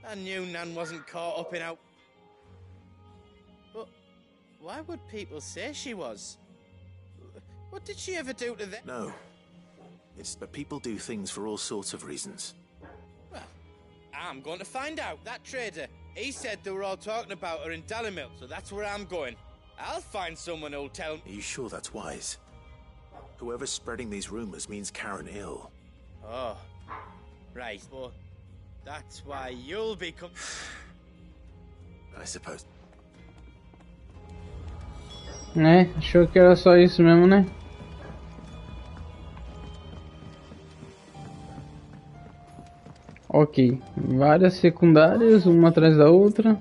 I knew Nan wasn't caught up in out. But why would people say she was? What did she ever do to them? No. It's that people do things for all sorts of reasons. Well, I'm going to find out. That trader, he said they were all talking about her in Dalimil, so that's where I'm going. I'll find someone who'll tell me. Are you sure that's wise? Whoever's spreading these rumors means Karen ill. Oh, right. Well, that's why you'll be I suppose. Né? Achou que era só isso mesmo, né? Ok, várias secundárias, uma atrás da outra.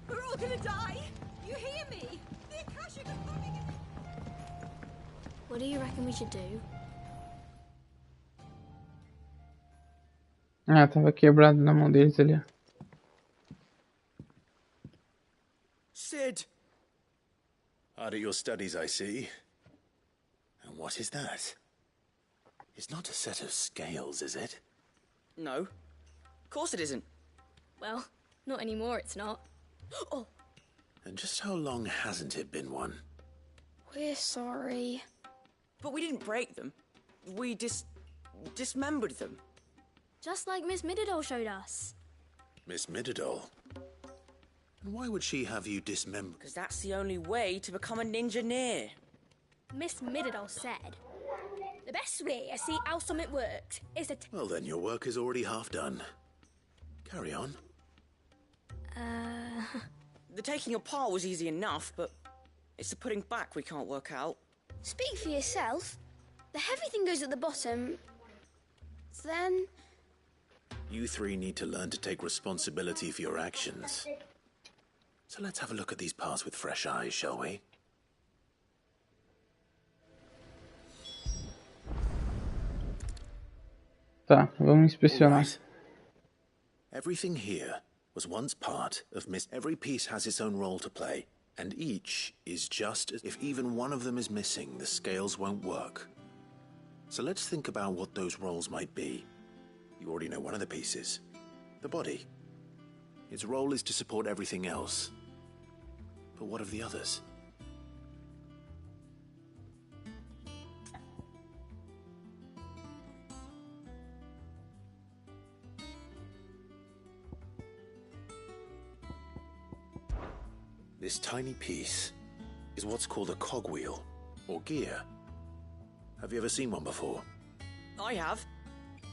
We're all gonna die. You hear me? The Akashic are coming. What do you reckon we should do? Ah, tava quebrado na mão deles ali. Sid! Hard at your studies, I see. And what is that? It's not a set of scales, is it? No. Of course it isn't. Well, not anymore, it's not. Oh! And just how long hasn't it been one? We're sorry. But we didn't break them. We dismembered them. Just like Miss Mididol showed us. Miss Mididol? And why would she have you dismember? Because that's the only way to become a ninja-neer. Miss Mididol said, the best way to see how something works is to... Well then, your work is already half done. Carry on. The taking apart was easy enough, but it's the putting back we can't work out. Speak for yourself. The heavy thing goes at the bottom. Then... You three need to learn to take responsibility for your actions. So let's have a look at these parts with fresh eyes, shall we? Tá, vamos inspecionar. Right. Everything here was once part of Miss... Every piece has its own role to play, and each is just as... If even one of them is missing, the scales won't work. So let's think about what those roles might be. You already know one of the pieces. The body. Its role is to support everything else. But what of the others? This tiny piece is what's called a cogwheel, or gear. Have you ever seen one before? I have.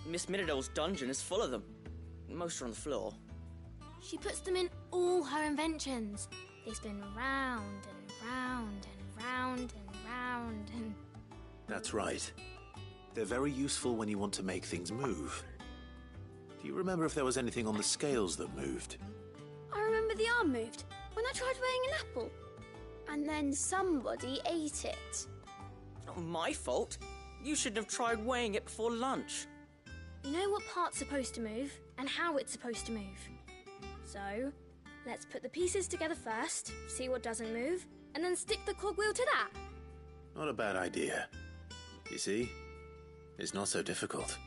Miss Mididol's dungeon is full of them. Most are on the floor. She puts them in all her inventions. They spin round and round and round and round and... That's right. They're very useful when you want to make things move. Do you remember if there was anything on the scales that moved? I remember the arm moved when I tried weighing an apple. And then somebody ate it. It's not my fault. You shouldn't have tried weighing it before lunch. You know what part's supposed to move and how it's supposed to move. So, let's put the pieces together first, see what doesn't move, and then stick the cogwheel to that. Not a bad idea. You see? It's not so difficult.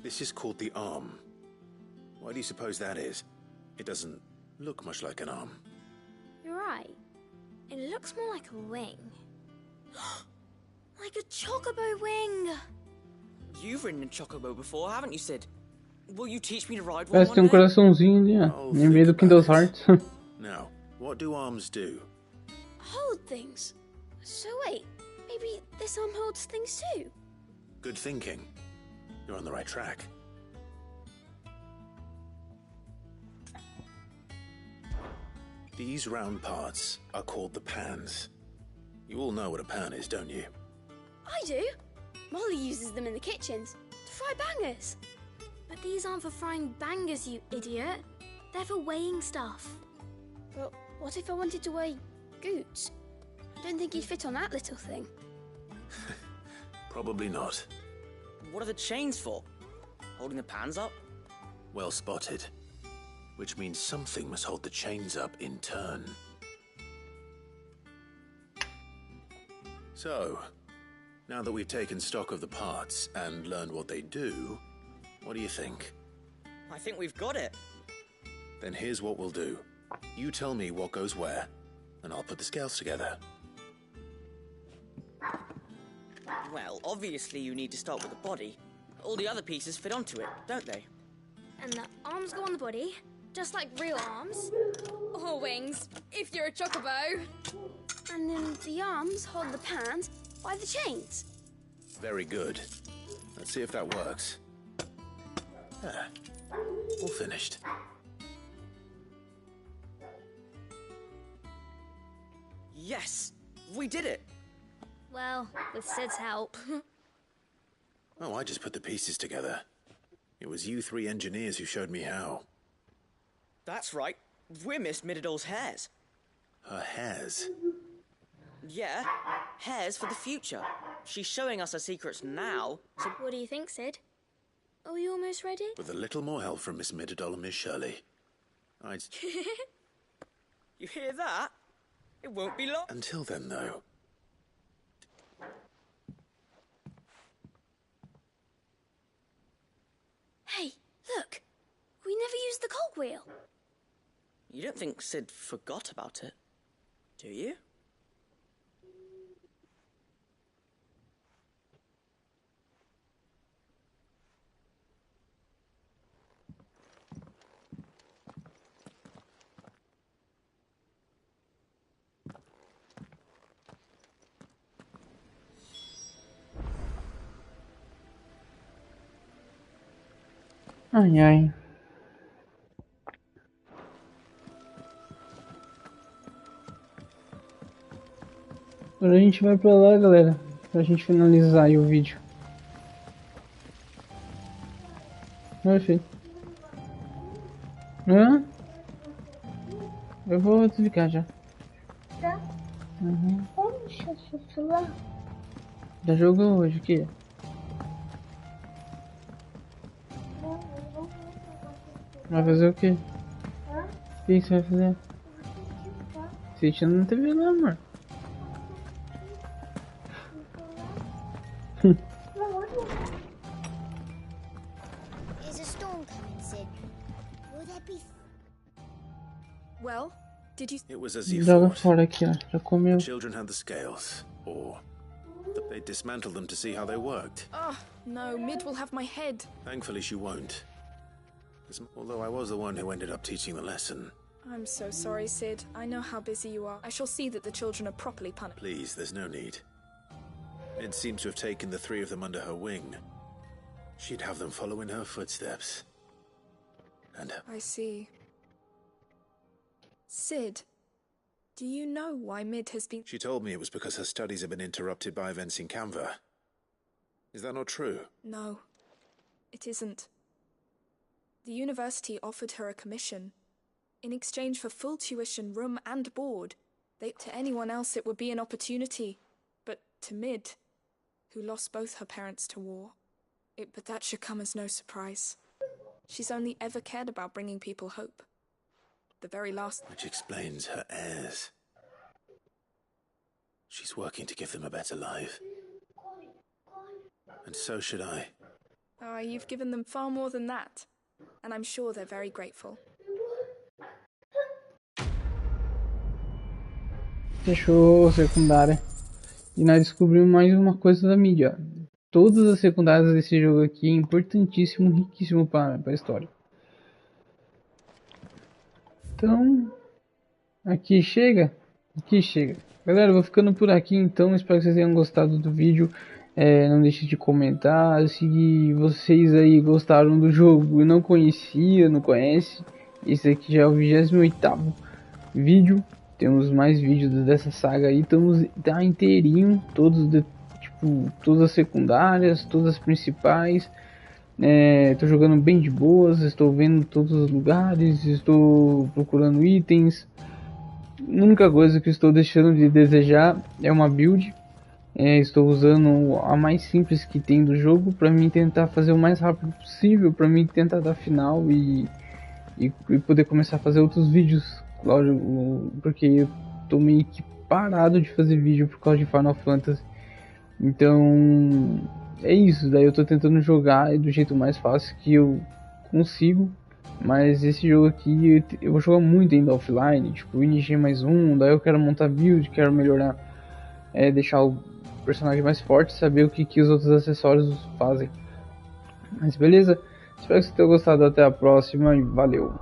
This is called the arm. Why do you suppose that is? It doesn't look much like an arm. You're right. It looks more like a wing. Like a chocobo wing! You've ridden a chocobo before, haven't you, Sid? Will you teach me to ride one? Parece que tem coraçãozinho ali, ó. Lembrei do Kingdom Hearts. Now, what do arms do? Hold things. So wait, maybe this arm holds things too? Good thinking. You're on the right track. These round parts are called the pans. You all know what a pan is, don't you? I do. Molly uses them in the kitchens to fry bangers. But these aren't for frying bangers, you idiot. They're for weighing stuff. But what if I wanted to weigh Goots? I don't think he'd fit on that little thing. Probably not. What are the chains for? Holding the pans up? Well spotted. Which means something must hold the chains up in turn. So, now that we've taken stock of the parts and learned what they do, what do you think? I think we've got it. Then here's what we'll do. You tell me what goes where, and I'll put the scales together. Well, obviously you need to start with the body. All the other pieces fit onto it, don't they? And the arms go on the body, just like real arms. Or wings, if you're a chocobo. And then the arms hold the pants by the chains. Very good. Let's see if that works. Ah, all finished. Yes! We did it! Well, with Sid's help. Oh, I just put the pieces together. It was you three engineers who showed me how. That's right. We're Miss Mididol's hairs. Her hairs? Yeah, hairs for the future. She's showing us her secrets now, so... What do you think, Sid? Are we almost ready? With a little more help from Miss Mididol and Miss Shirley. I'd... You hear that? It won't be long. Until then, though. Hey, look! We never used the cogwheel. You don't think Sid forgot about it, do you? Ai, ai. Agora a gente vai pra lá, galera, pra gente finalizar aí o vídeo. Perfeito. Hã? Eu vou desligar já. Tá? Uhum. Deixa eu falar. Já jogou hoje, o quê? Vai fazer o quê? O que você vai fazer? Assistindo na TV lá, amor. Is a storm coming, Sid? Will there be... Well, did you... It was as you Joga thought. fora aqui, ó. Já comeu. Children had the scales, or that they dismantled them to see how they worked. Oh, no, Mid will have my head. Thankfully she won't. Although I was the one who ended up teaching the lesson. I'm so sorry, Sid. I know how busy you are. I shall see that the children are properly punished. Please, there's no need. Mid seems to have taken the three of them under her wing. She'd have them follow in her footsteps. And I see. Sid, do you know why Mid has been... she told me it was because her studies have been interrupted by events in Canva. Is that not true? No, it isn't. The university offered her a commission. In exchange for full tuition, room and board. To anyone else it would be an opportunity. But to Mid, who lost both her parents to war, but that should come as no surprise. She's only ever cared about bringing people hope. The very last... Which explains her heirs. She's working to give them a better life. And so should I. Ah, you've given them far more than that. And I'm sure they're very grateful. Fechou, secundária. E nós descobrimos mais uma coisa da mídia. Todas as secundárias desse jogo aqui é importantíssimo, riquíssimo para a história. Então, aqui chega. Galera, eu vou ficando por aqui então. Espero que vocês tenham gostado do vídeo. Não deixe de comentar. Se vocês aí gostaram do jogo e não conhece, esse aqui já é o 28º vídeo. Temos mais vídeos dessa saga aí. Tá inteirinho, todas as secundárias, todas as principais. Tô jogando bem de boas, estou vendo todos os lugares, estou procurando itens. A única coisa que estou deixando de desejar é uma build. Estou usando a mais simples que tem do jogo para mim tentar fazer o mais rápido possível, para mim tentar dar final e poder começar a fazer outros vídeos, lógico, porque eu tô meio que parado de fazer vídeo por causa de Final Fantasy. Então é isso, daí eu tô tentando jogar do jeito mais fácil que eu consigo. Mas esse jogo aqui eu vou jogar muito ainda offline, tipo NG mais um, daí eu quero montar build, quero melhorar, deixar o personagem mais forte, saber o que os outros acessórios fazem. Mas beleza, espero que você tenha gostado, até a próxima e valeu!